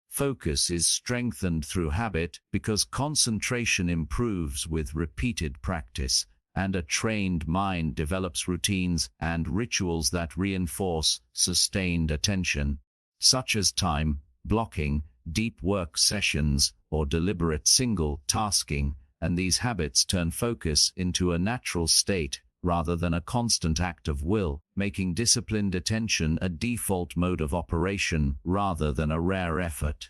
Focus is strengthened through habit because concentration improves with repeated practice, and a trained mind develops routines and rituals that reinforce sustained attention, such as time blocking, deep work sessions, or deliberate single tasking, and these habits turn focus into a natural state rather than a constant act of will, making disciplined attention a default mode of operation rather than a rare effort.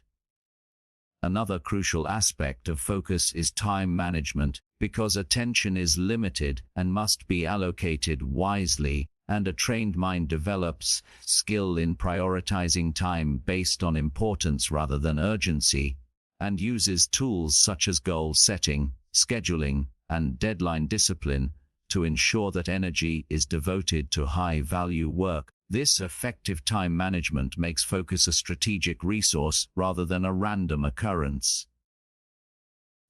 Another crucial aspect of focus is time management, because attention is limited and must be allocated wisely, and a trained mind develops skill in prioritizing time based on importance rather than urgency, and uses tools such as goal setting, scheduling, and deadline discipline to ensure that energy is devoted to high-value work. This effective time management makes focus a strategic resource rather than a random occurrence.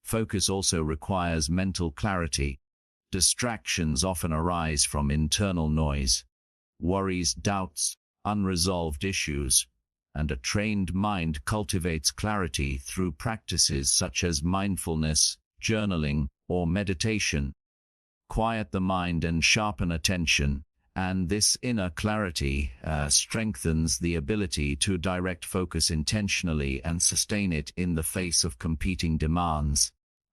Focus also requires mental clarity. Distractions often arise from internal noise, worries, doubts, unresolved issues, and a trained mind cultivates clarity through practices such as mindfulness, journaling, or meditation. Quiet the mind and sharpen attention, and this inner clarity strengthens the ability to direct focus intentionally and sustain it in the face of competing demands.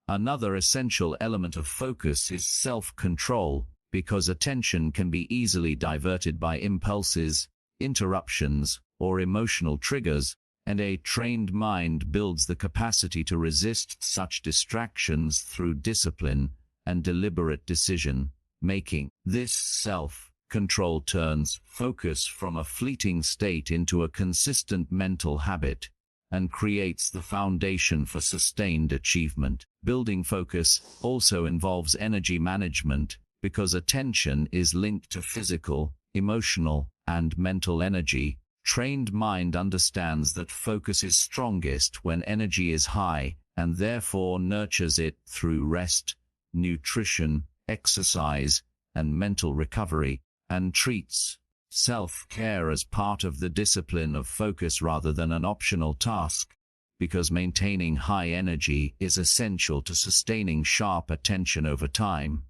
Another essential element of focus is self-control, because attention can be easily diverted by impulses, interruptions, or emotional triggers, and a trained mind builds the capacity to resist such distractions through discipline and deliberate decision-making. This self-control turns focus from a fleeting state into a consistent mental habit and creates the foundation for sustained achievement. Building focus also involves energy management, because attention is linked to physical, emotional, and mental energy. Trained mind understands that focus is strongest when energy is high, and therefore nurtures it through rest, nutrition, exercise, and mental recovery, and treats self-care as part of the discipline of focus rather than an optional task, because maintaining high energy is essential to sustaining sharp attention over time.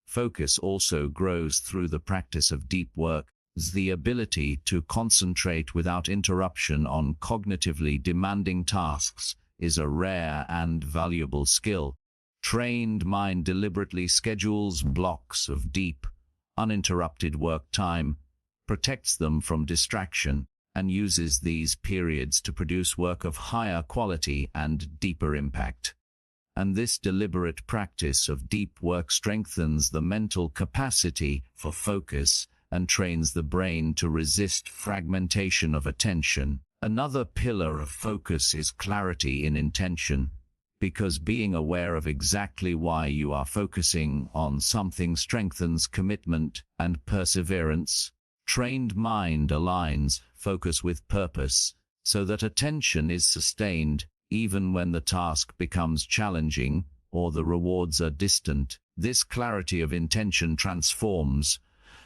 Focus also grows through the practice of deep work. The ability to concentrate without interruption on cognitively demanding tasks is a rare and valuable skill. Trained mind deliberately schedules blocks of deep, uninterrupted work time, protects them from distraction, and uses these periods to produce work of higher quality and deeper impact. And this deliberate practice of deep work strengthens the mental capacity for focus and trains the brain to resist fragmentation of attention. Another pillar of focus is clarity in intention, because being aware of exactly why you are focusing on something strengthens commitment and perseverance. Trained mind aligns focus with purpose, so that attention is sustained even when the task becomes challenging or the rewards are distant. This clarity of intention transforms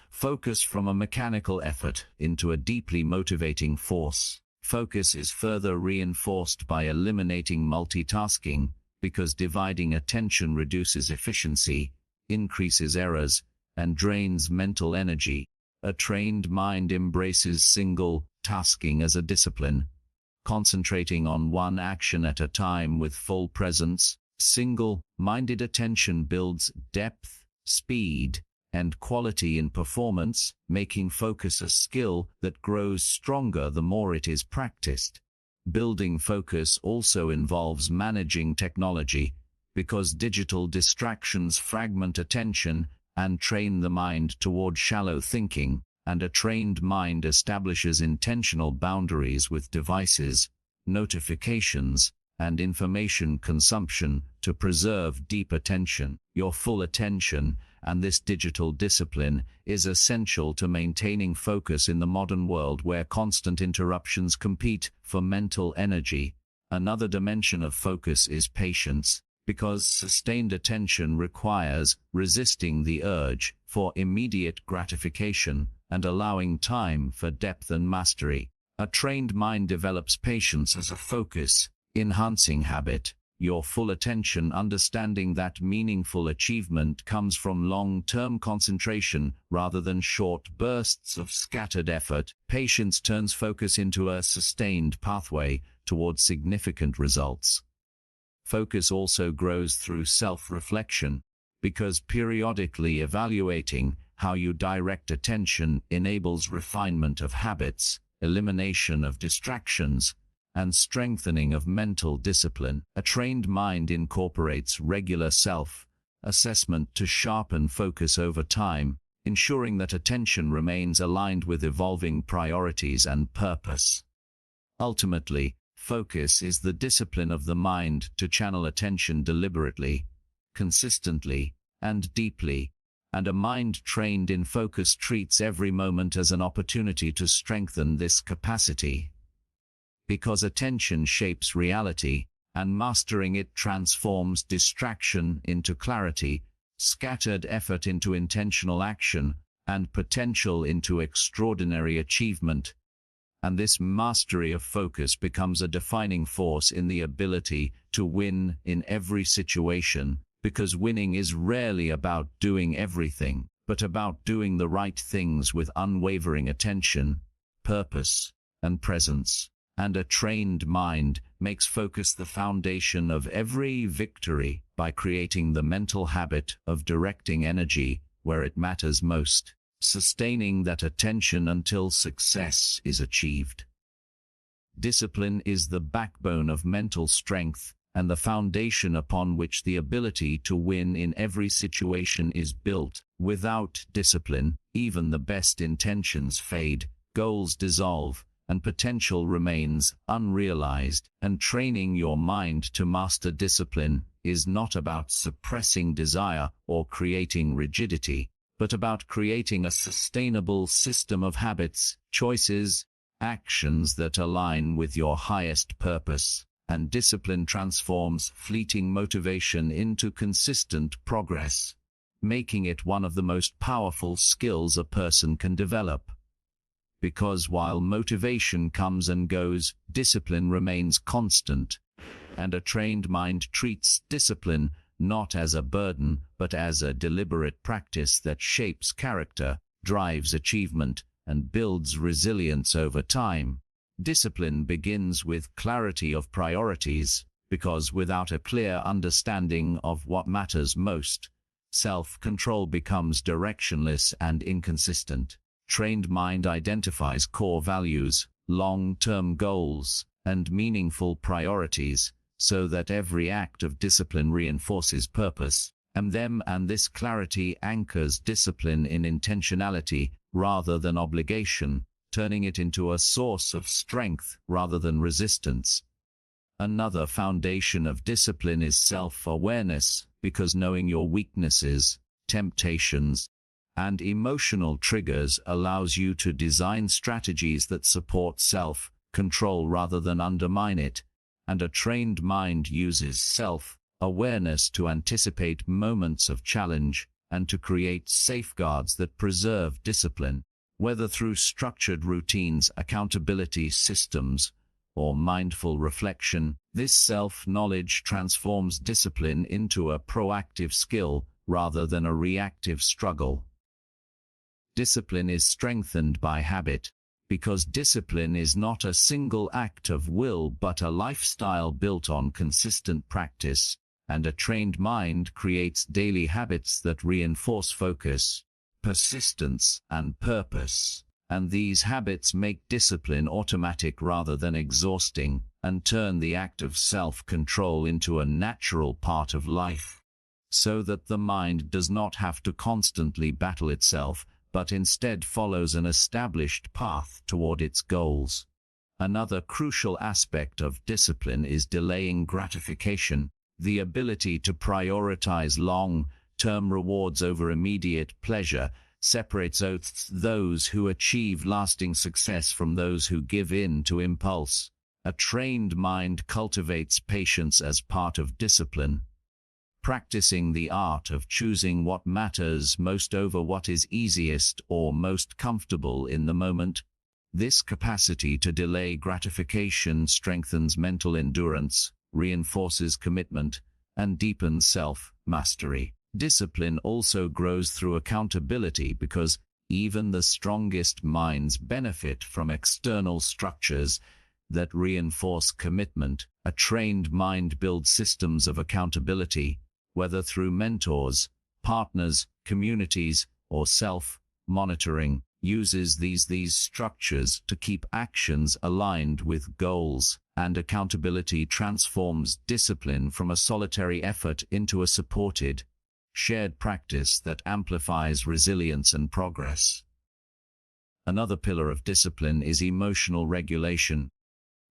focus from a mechanical effort into a deeply motivating force. Focus is further reinforced by eliminating multitasking, because dividing attention reduces efficiency, increases errors, and drains mental energy. A trained mind embraces single, tasking as a discipline, concentrating on one action at a time with full presence. Single-minded attention builds depth, speed, and quality in performance, making focus a skill that grows stronger the more it is practiced. Building focus also involves managing technology, because digital distractions fragment attention and train the mind toward shallow thinking, and a trained mind establishes intentional boundaries with devices, notifications, and information consumption to preserve deep attention. Your full attention, and this digital discipline, is essential to maintaining focus in the modern world where constant interruptions compete for mental energy. Another dimension of focus is patience, because sustained attention requires resisting the urge for immediate gratification and allowing time for depth and mastery. A trained mind develops patience as a focus-enhancing habit. Your full attention understanding that meaningful achievement comes from long-term concentration rather than short bursts of scattered effort. Patience turns focus into a sustained pathway towards significant results. Focus also grows through self-reflection, because periodically evaluating how you direct attention enables refinement of habits, elimination of distractions, and strengthening of mental discipline. A trained mind incorporates regular self-assessment to sharpen focus over time, ensuring that attention remains aligned with evolving priorities and purpose. Ultimately, focus is the discipline of the mind to channel attention deliberately, consistently, and deeply, and a mind trained in focus treats every moment as an opportunity to strengthen this capacity. Because attention shapes reality, and mastering it transforms distraction into clarity, scattered effort into intentional action, and potential into extraordinary achievement. And this mastery of focus becomes a defining force in the ability to win in every situation, because winning is rarely about doing everything, but about doing the right things with unwavering attention, purpose, and presence. And a trained mind makes focus the foundation of every victory by creating the mental habit of directing energy where it matters most, sustaining that attention until success is achieved. Discipline is the backbone of mental strength and the foundation upon which the ability to win in every situation is built. Without discipline, even the best intentions fade, goals dissolve, and potential remains unrealized. And training your mind to master discipline is not about suppressing desire or creating rigidity, but about creating a sustainable system of habits, choices, actions that align with your highest purpose. And discipline transforms fleeting motivation into consistent progress, making it one of the most powerful skills a person can develop. Because while motivation comes and goes, discipline remains constant, and a trained mind treats discipline not as a burden, but as a deliberate practice that shapes character, drives achievement, and builds resilience over time. Discipline begins with clarity of priorities, because without a clear understanding of what matters most, self-control becomes directionless and inconsistent. Trained mind identifies core values, long-term goals, and meaningful priorities, so that every act of discipline reinforces purpose, and this clarity anchors discipline in intentionality rather than obligation, turning it into a source of strength rather than resistance. Another foundation of discipline is self-awareness, because knowing your weaknesses, temptations, and emotional triggers allows you to design strategies that support self-control rather than undermine it, and a trained mind uses self-awareness to anticipate moments of challenge and to create safeguards that preserve discipline. Whether through structured routines, accountability systems, or mindful reflection, this self-knowledge transforms discipline into a proactive skill rather than a reactive struggle. Discipline is strengthened by habit, because discipline is not a single act of will but a lifestyle built on consistent practice, and a trained mind creates daily habits that reinforce focus, persistence, and purpose. And these habits make discipline automatic rather than exhausting, and turn the act of self-control into a natural part of life, so that the mind does not have to constantly battle itself, but instead follows an established path toward its goals. Another crucial aspect of discipline is delaying gratification, the ability to prioritize long-term rewards over immediate pleasure. Separates those who achieve lasting success from those who give in to impulse. A trained mind cultivates patience as part of discipline, practicing the art of choosing what matters most over what is easiest or most comfortable in the moment. This capacity to delay gratification strengthens mental endurance, reinforces commitment, and deepens self-mastery. Discipline also grows through accountability because even the strongest minds benefit from external structures that reinforce commitment. A trained mind builds systems of accountability, whether through mentors, partners, communities, or self-monitoring, uses these structures to keep actions aligned with goals, and accountability transforms discipline from a solitary effort into a supported, shared practice that amplifies resilience and progress. Another pillar of discipline is emotional regulation.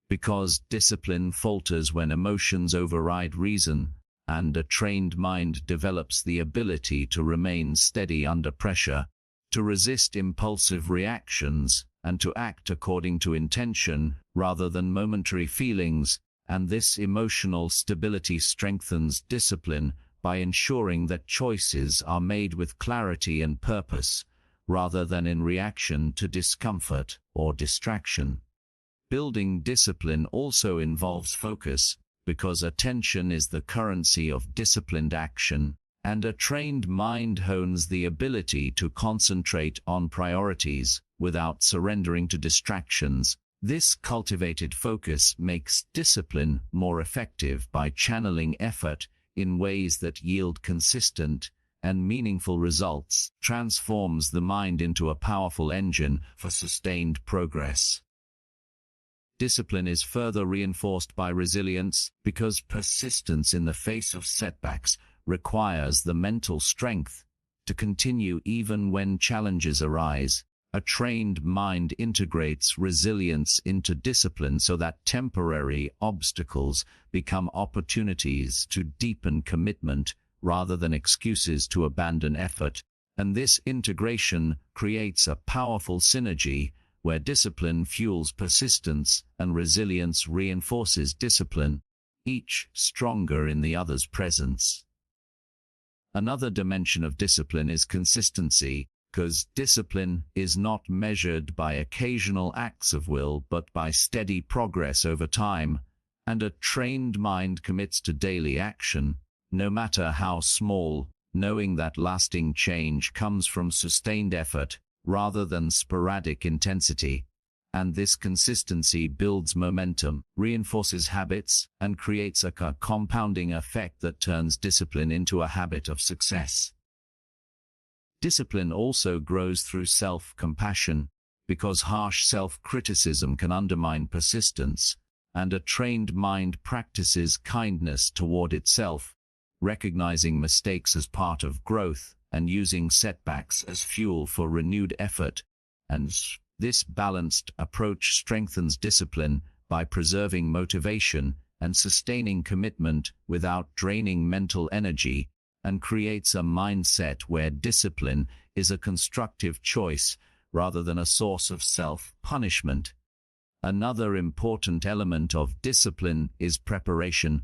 Because discipline falters when emotions override reason, and a trained mind develops the ability to remain steady under pressure, to resist impulsive reactions, and to act according to intention rather than momentary feelings, and this emotional stability strengthens discipline by ensuring that choices are made with clarity and purpose, rather than in reaction to discomfort or distraction. Building discipline also involves focus, because attention is the currency of disciplined action, and a trained mind hones the ability to concentrate on priorities without surrendering to distractions. This cultivated focus makes discipline more effective by channeling effort in ways that yield consistent and meaningful results, transforms the mind into a powerful engine for sustained progress. Discipline is further reinforced by resilience, because persistence in the face of setbacks requires the mental strength to continue even when challenges arise. A trained mind integrates resilience into discipline so that temporary obstacles become opportunities to deepen commitment rather than excuses to abandon effort. And this integration creates a powerful synergy where discipline fuels persistence and resilience reinforces discipline, each stronger in the other's presence. Another dimension of discipline is consistency, because discipline is not measured by occasional acts of will but by steady progress over time, and a trained mind commits to daily action, no matter how small, knowing that lasting change comes from sustained effort rather than sporadic intensity. And this consistency builds momentum, reinforces habits, and creates a compounding effect that turns discipline into a habit of success. Discipline also grows through self-compassion, because harsh self-criticism can undermine persistence, and a trained mind practices kindness toward itself, recognizing mistakes as part of growth and using setbacks as fuel for renewed effort. And this balanced approach strengthens discipline by preserving motivation and sustaining commitment without draining mental energy, and creates a mindset where discipline is a constructive choice rather than a source of self-punishment. Another important element of discipline is preparation.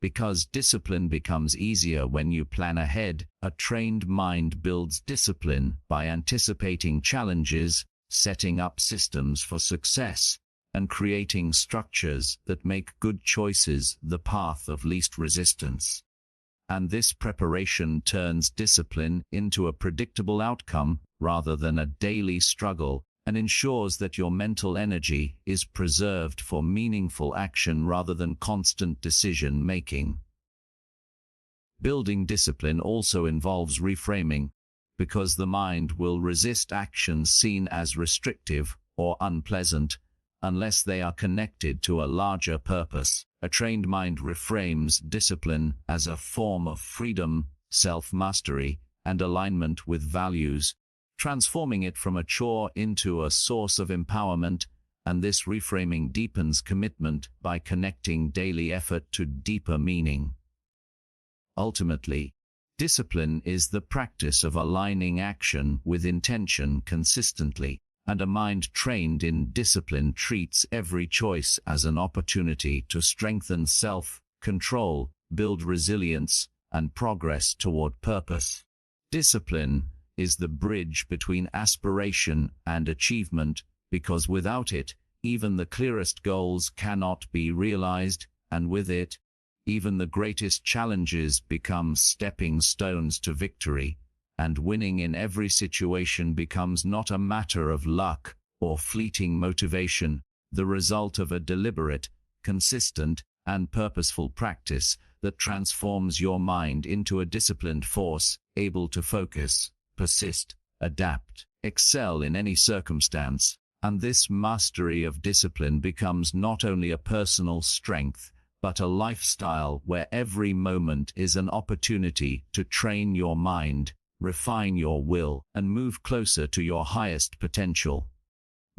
Because discipline becomes easier when you plan ahead, a trained mind builds discipline by anticipating challenges, setting up systems for success, and creating structures that make good choices the path of least resistance. And this preparation turns discipline into a predictable outcome rather than a daily struggle, and ensures that your mental energy is preserved for meaningful action rather than constant decision-making. Building discipline also involves reframing, because the mind will resist actions seen as restrictive or unpleasant unless they are connected to a larger purpose. A trained mind reframes discipline as a form of freedom, self-mastery, and alignment with values, transforming it from a chore into a source of empowerment, and this reframing deepens commitment by connecting daily effort to deeper meaning. Ultimately, discipline is the practice of aligning action with intention consistently, and a mind trained in discipline treats every choice as an opportunity to strengthen self-control, build resilience, and progress toward purpose. Discipline is the bridge between aspiration and achievement, because without it, even the clearest goals cannot be realized, and with it, even the greatest challenges become stepping stones to victory, and winning in every situation becomes not a matter of luck or fleeting motivation, the result of a deliberate, consistent, and purposeful practice that transforms your mind into a disciplined force, able to focus, persist, adapt, excel in any circumstance. And this mastery of discipline becomes not only a personal strength, but a lifestyle where every moment is an opportunity to train your mind, refine your will, and move closer to your highest potential.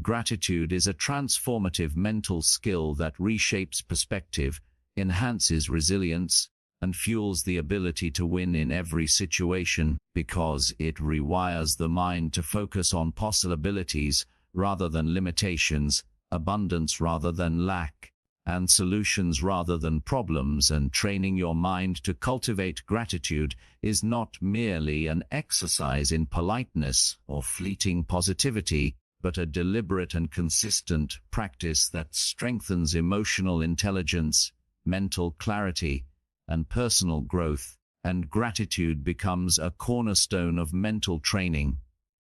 Gratitude is a transformative mental skill that reshapes perspective, enhances resilience, and fuels the ability to win in every situation, because it rewires the mind to focus on possibilities rather than limitations, abundance rather than lack, and solutions rather than problems. And training your mind to cultivate gratitude is not merely an exercise in politeness or fleeting positivity, but a deliberate and consistent practice that strengthens emotional intelligence, mental clarity, and personal growth. And gratitude becomes a cornerstone of mental training,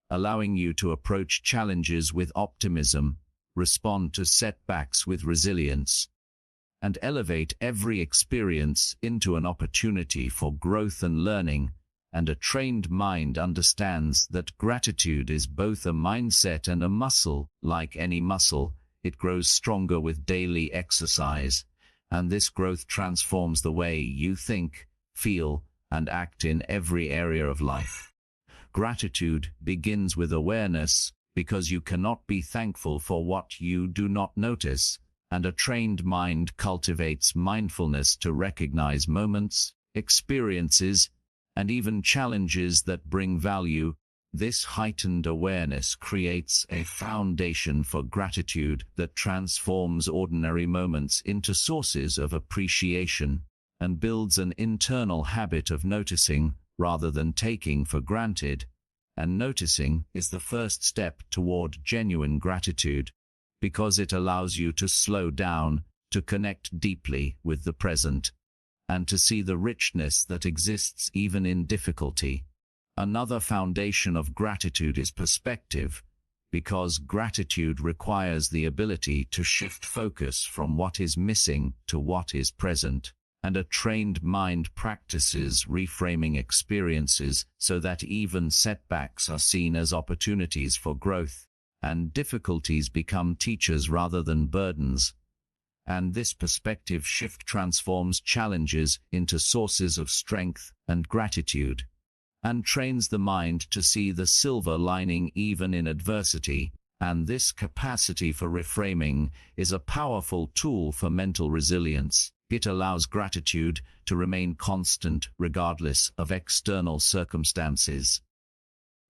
allowing you to approach challenges with optimism, respond to setbacks with resilience, and elevate every experience into an opportunity for growth and learning. And a trained mind understands that gratitude is both a mindset and a muscle. Like any muscle, it grows stronger with daily exercise, and this growth transforms the way you think, feel, and act in every area of life. Gratitude begins with awareness, because you cannot be thankful for what you do not notice, and a trained mind cultivates mindfulness to recognize moments, experiences, and even challenges that bring value. This heightened awareness creates a foundation for gratitude that transforms ordinary moments into sources of appreciation, and builds an internal habit of noticing rather than taking for granted. And noticing is the first step toward genuine gratitude, because it allows you to slow down, to connect deeply with the present, and to see the richness that exists even in difficulty. Another foundation of gratitude is perspective, because gratitude requires the ability to shift focus from what is missing to what is present. And a trained mind practices reframing experiences so that even setbacks are seen as opportunities for growth, and difficulties become teachers rather than burdens. And this perspective shift transforms challenges into sources of strength and gratitude, and trains the mind to see the silver lining even in adversity. And this capacity for reframing is a powerful tool for mental resilience. It allows gratitude to remain constant regardless of external circumstances.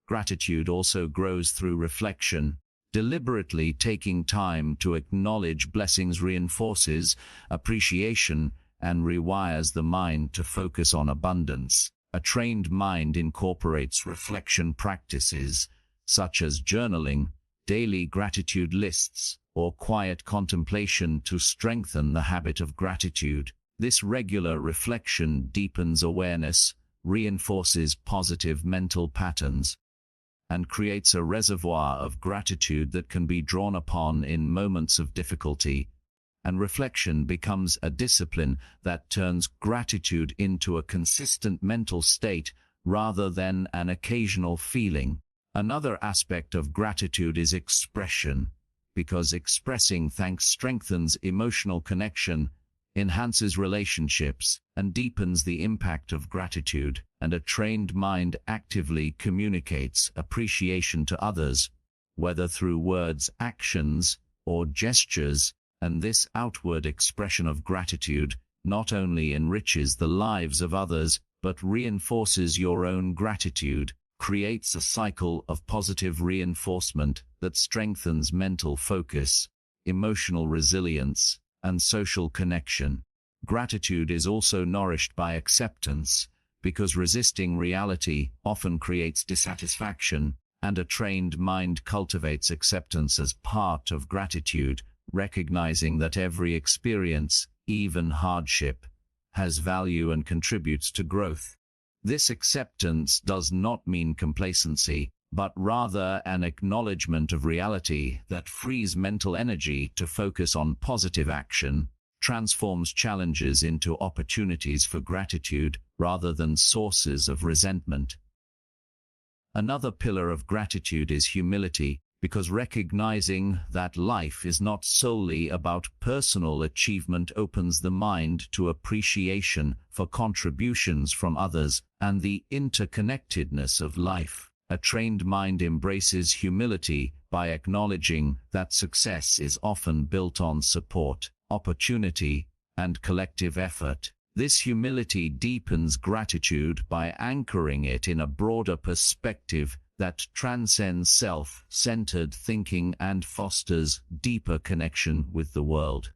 Gratitude also grows through reflection. Deliberately taking time to acknowledge blessings reinforces appreciation and rewires the mind to focus on abundance. A trained mind incorporates reflection practices, such as journaling, daily gratitude lists, or quiet contemplation to strengthen the habit of gratitude. This regular reflection deepens awareness, reinforces positive mental patterns, and creates a reservoir of gratitude that can be drawn upon in moments of difficulty. And reflection becomes a discipline that turns gratitude into a consistent mental state rather than an occasional feeling. Another aspect of gratitude is expression, because expressing thanks strengthens emotional connection, enhances relationships, and deepens the impact of gratitude, and a trained mind actively communicates appreciation to others, whether through words, actions, or gestures, and this outward expression of gratitude not only enriches the lives of others, but reinforces your own gratitude, creates a cycle of positive reinforcement that strengthens mental focus, emotional resilience, and social connection. Gratitude is also nourished by acceptance, because resisting reality often creates dissatisfaction, and a trained mind cultivates acceptance as part of gratitude, recognizing that every experience, even hardship, has value and contributes to growth. This acceptance does not mean complacency, but rather an acknowledgement of reality that frees mental energy to focus on positive action, transforms challenges into opportunities for gratitude rather than sources of resentment. Another pillar of gratitude is humility, because recognizing that life is not solely about personal achievement opens the mind to appreciation for contributions from others and the interconnectedness of life. A trained mind embraces humility by acknowledging that success is often built on support, opportunity, and collective effort. This humility deepens gratitude by anchoring it in a broader perspective that transcends self-centered thinking and fosters deeper connection with the world.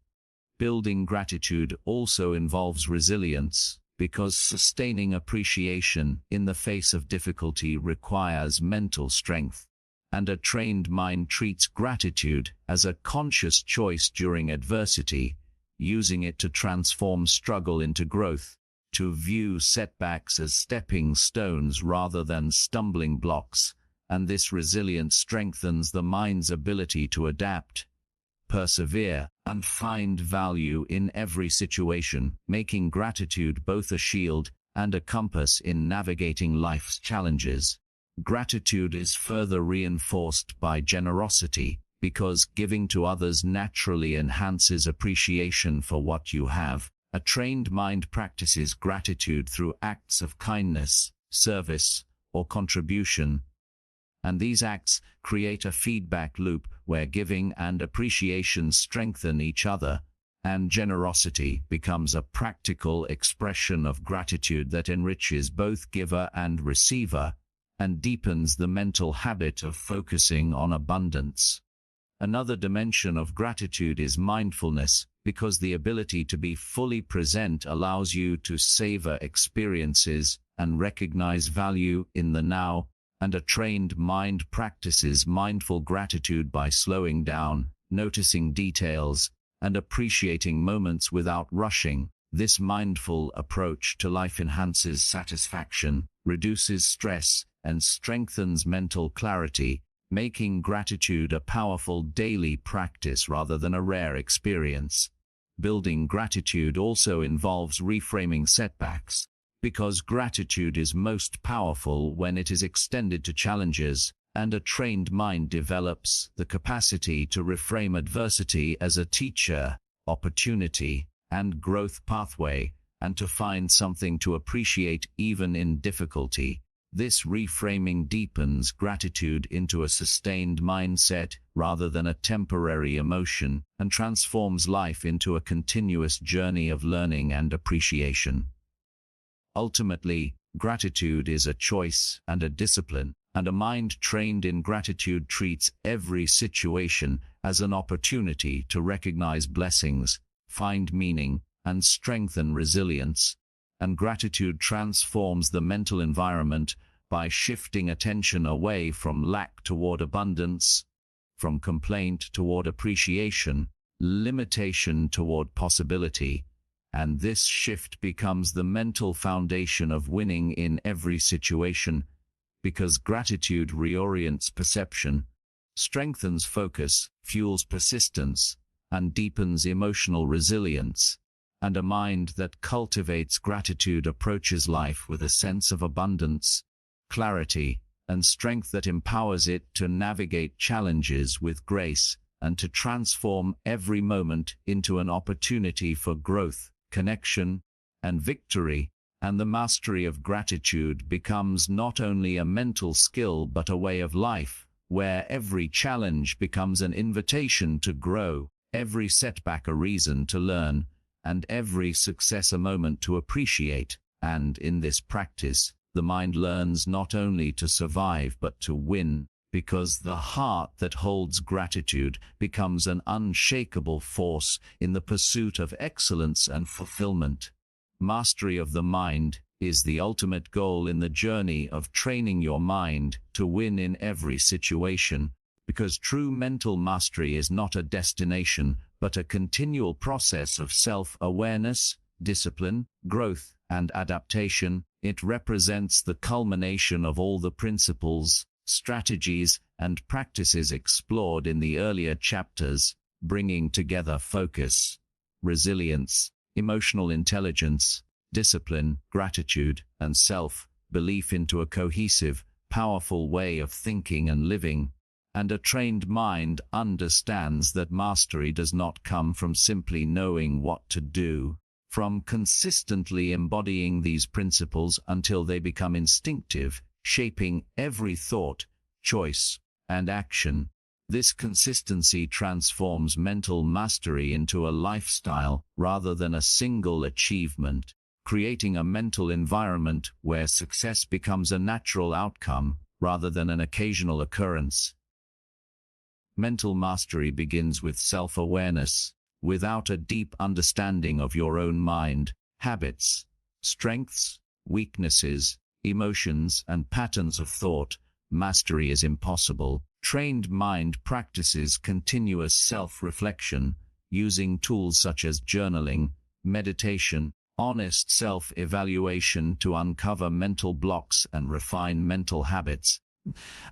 Building gratitude also involves resilience, because sustaining appreciation in the face of difficulty requires mental strength, and a trained mind treats gratitude as a conscious choice during adversity, using it to transform struggle into growth, to view setbacks as stepping stones rather than stumbling blocks, and this resilience strengthens the mind's ability to adapt, persevere, and find value in every situation, making gratitude both a shield and a compass in navigating life's challenges. Gratitude is further reinforced by generosity, because giving to others naturally enhances appreciation for what you have. A trained mind practices gratitude through acts of kindness, service, or contribution, and these acts create a feedback loop where giving and appreciation strengthen each other, and generosity becomes a practical expression of gratitude that enriches both giver and receiver, and deepens the mental habit of focusing on abundance. Another dimension of gratitude is mindfulness, because the ability to be fully present allows you to savor experiences and recognize value in the now, and a trained mind practices mindful gratitude by slowing down, noticing details, and appreciating moments without rushing. This mindful approach to life enhances satisfaction, reduces stress, and strengthens mental clarity, making gratitude a powerful daily practice rather than a rare experience. Building gratitude also involves reframing setbacks, because gratitude is most powerful when it is extended to challenges, and a trained mind develops the capacity to reframe adversity as a teacher, opportunity, and growth pathway, and to find something to appreciate even in difficulty. This reframing deepens gratitude into a sustained mindset rather than a temporary emotion, and transforms life into a continuous journey of learning and appreciation. Ultimately, gratitude is a choice and a discipline, and a mind trained in gratitude treats every situation as an opportunity to recognize blessings, find meaning, and strengthen resilience. And gratitude transforms the mental environment by shifting attention away from lack toward abundance, from complaint toward appreciation, limitation toward possibility, and this shift becomes the mental foundation of winning in every situation, because gratitude reorients perception, strengthens focus, fuels persistence, and deepens emotional resilience. And a mind that cultivates gratitude approaches life with a sense of abundance, clarity, and strength that empowers it to navigate challenges with grace and to transform every moment into an opportunity for growth, connection, and victory. And the mastery of gratitude becomes not only a mental skill but a way of life, where every challenge becomes an invitation to grow, every setback a reason to learn, and every success a moment to appreciate. And in this practice, the mind learns not only to survive but to win, because the heart that holds gratitude becomes an unshakable force in the pursuit of excellence and fulfillment. Mastery of the mind is the ultimate goal in the journey of training your mind to win in every situation, because true mental mastery is not a destination, but a continual process of self-awareness, discipline, growth, and adaptation. It represents the culmination of all the principles, strategies, and practices explored in the earlier chapters, bringing together focus, resilience, emotional intelligence, discipline, gratitude, and self-belief into a cohesive, powerful way of thinking and living. And a trained mind understands that mastery does not come from simply knowing what to do, from consistently embodying these principles until they become instinctive, shaping every thought, choice, and action. This consistency transforms mental mastery into a lifestyle rather than a single achievement, creating a mental environment where success becomes a natural outcome rather than an occasional occurrence. Mental mastery begins with self-awareness. Without a deep understanding of your own mind, habits, strengths, weaknesses, emotions, and patterns of thought, mastery is impossible. Trained mind practices continuous self-reflection, using tools such as journaling, meditation, honest self-evaluation to uncover mental blocks and refine mental habits.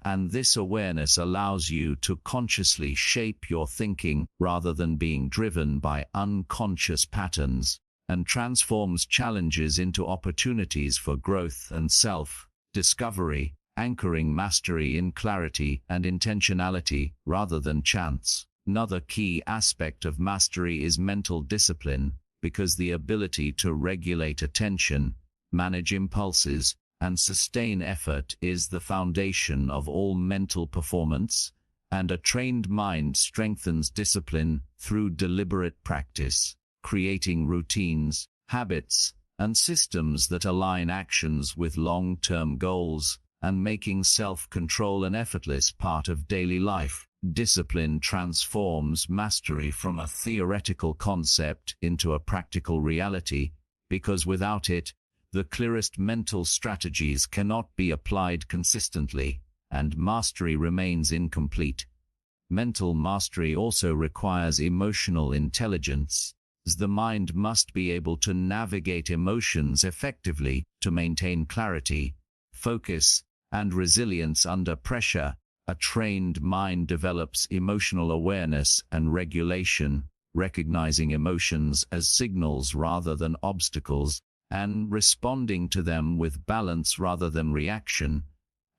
And this awareness allows you to consciously shape your thinking rather than being driven by unconscious patterns, and transforms challenges into opportunities for growth and self-discovery, anchoring mastery in clarity and intentionality rather than chance. Another key aspect of mastery is mental discipline, because the ability to regulate attention, manage impulses, and sustain effort is the foundation of all mental performance, and a trained mind strengthens discipline through deliberate practice, creating routines, habits, and systems that align actions with long-term goals, and making self-control an effortless part of daily life. Discipline transforms mastery from a theoretical concept into a practical reality, because without it, the clearest mental strategies cannot be applied consistently, and mastery remains incomplete. Mental mastery also requires emotional intelligence, as the mind must be able to navigate emotions effectively to maintain clarity, focus, and resilience under pressure. A trained mind develops emotional awareness and regulation, recognizing emotions as signals rather than obstacles, and responding to them with balance rather than reaction.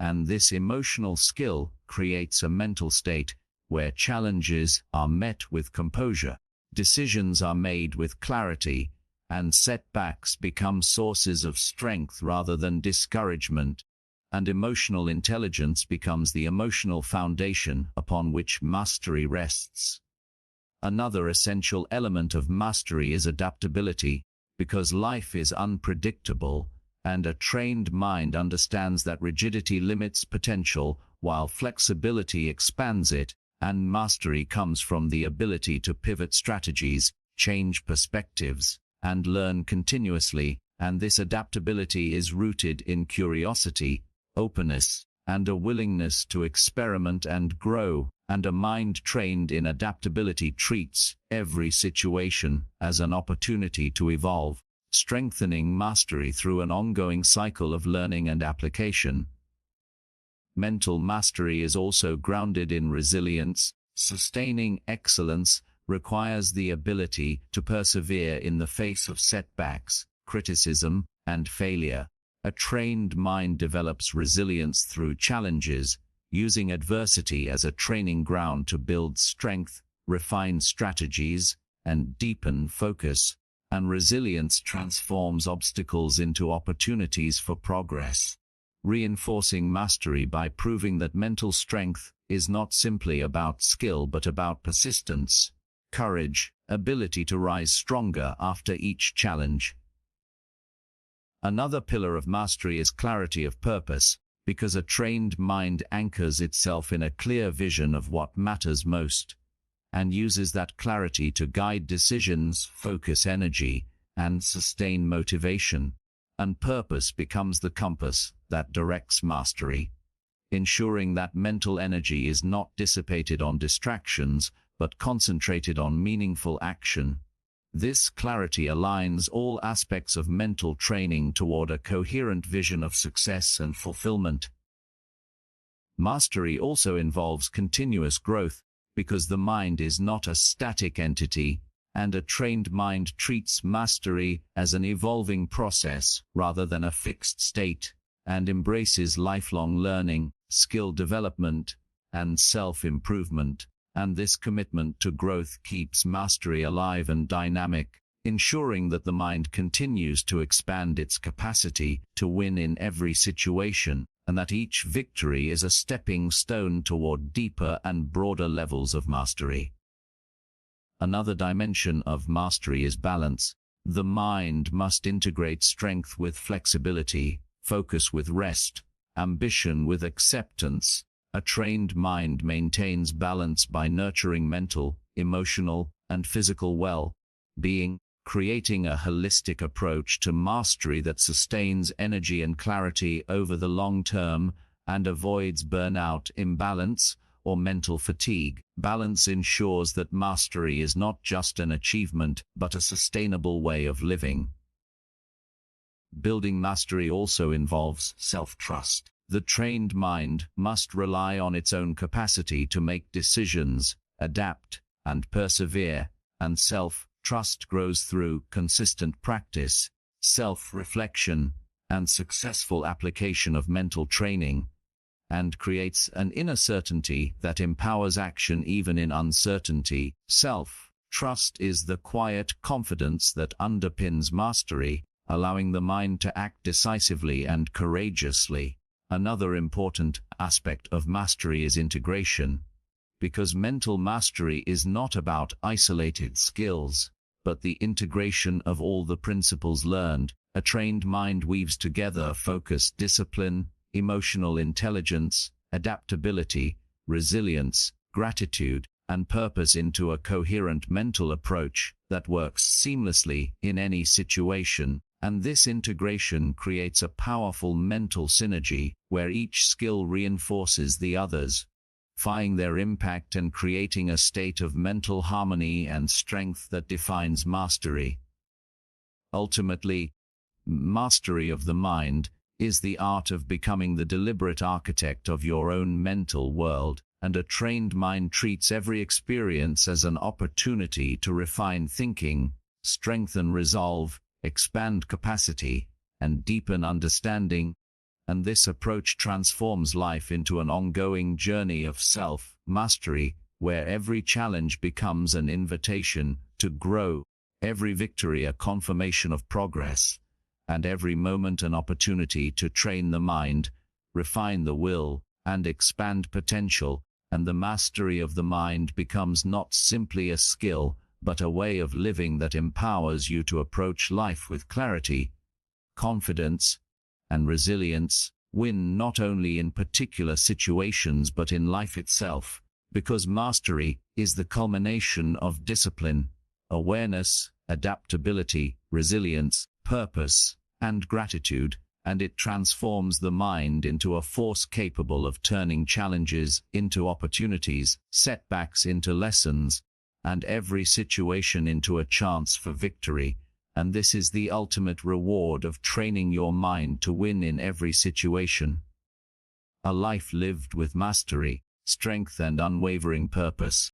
And this emotional skill creates a mental state where challenges are met with composure, decisions are made with clarity, and setbacks become sources of strength rather than discouragement. And emotional intelligence becomes the emotional foundation upon which mastery rests. Another essential element of mastery is adaptability, because life is unpredictable, and a trained mind understands that rigidity limits potential while flexibility expands it, and mastery comes from the ability to pivot strategies, change perspectives, and learn continuously. And this adaptability is rooted in curiosity, openness, and a willingness to experiment and grow. And a mind trained in adaptability treats every situation as an opportunity to evolve, strengthening mastery through an ongoing cycle of learning and application. Mental mastery is also grounded in resilience. Sustaining excellence requires the ability to persevere in the face of setbacks, criticism, and failure. A trained mind develops resilience through challenges, using adversity as a training ground to build strength, refine strategies, and deepen focus. And resilience transforms obstacles into opportunities for progress, reinforcing mastery by proving that mental strength is not simply about skill but about persistence, courage, ability to rise stronger after each challenge. Another pillar of mastery is clarity of purpose, because a trained mind anchors itself in a clear vision of what matters most, and uses that clarity to guide decisions, focus energy, and sustain motivation. And purpose becomes the compass that directs mastery, ensuring that mental energy is not dissipated on distractions, but concentrated on meaningful action. This clarity aligns all aspects of mental training toward a coherent vision of success and fulfillment. Mastery also involves continuous growth, because the mind is not a static entity, and a trained mind treats mastery as an evolving process rather than a fixed state, and embraces lifelong learning, skill development, and self-improvement. And this commitment to growth keeps mastery alive and dynamic, ensuring that the mind continues to expand its capacity to win in every situation, and that each victory is a stepping stone toward deeper and broader levels of mastery. Another dimension of mastery is balance. The mind must integrate strength with flexibility, focus with rest, ambition with acceptance. A trained mind maintains balance by nurturing mental, emotional, and physical well-being, creating a holistic approach to mastery that sustains energy and clarity over the long term and avoids burnout, imbalance, or mental fatigue. Balance ensures that mastery is not just an achievement, but a sustainable way of living. Building mastery also involves self-trust. The trained mind must rely on its own capacity to make decisions, adapt, and persevere, and self-trust grows through consistent practice, self-reflection, and successful application of mental training, and creates an inner certainty that empowers action even in uncertainty. Self-trust is the quiet confidence that underpins mastery, allowing the mind to act decisively and courageously. Another important aspect of mastery is integration, because mental mastery is not about isolated skills, but the integration of all the principles learned. A trained mind weaves together focus, discipline, emotional intelligence, adaptability, resilience, gratitude, and purpose into a coherent mental approach that works seamlessly in any situation. And this integration creates a powerful mental synergy where each skill reinforces the others, amplifying their impact and creating a state of mental harmony and strength that defines mastery. Ultimately, mastery of the mind is the art of becoming the deliberate architect of your own mental world, and a trained mind treats every experience as an opportunity to refine thinking, strengthen resolve, expand capacity, and deepen understanding. And this approach transforms life into an ongoing journey of self-mastery, where every challenge becomes an invitation to grow, every victory a confirmation of progress, and every moment an opportunity to train the mind, refine the will, and expand potential. And the mastery of the mind becomes not simply a skill, but a way of living that empowers you to approach life with clarity, confidence, and resilience, win not only in particular situations but in life itself, because mastery is the culmination of discipline, awareness, adaptability, resilience, purpose, and gratitude, and it transforms the mind into a force capable of turning challenges into opportunities, setbacks into lessons, and every situation into a chance for victory. And this is the ultimate reward of training your mind to win in every situation. A life lived with mastery, strength and unwavering purpose.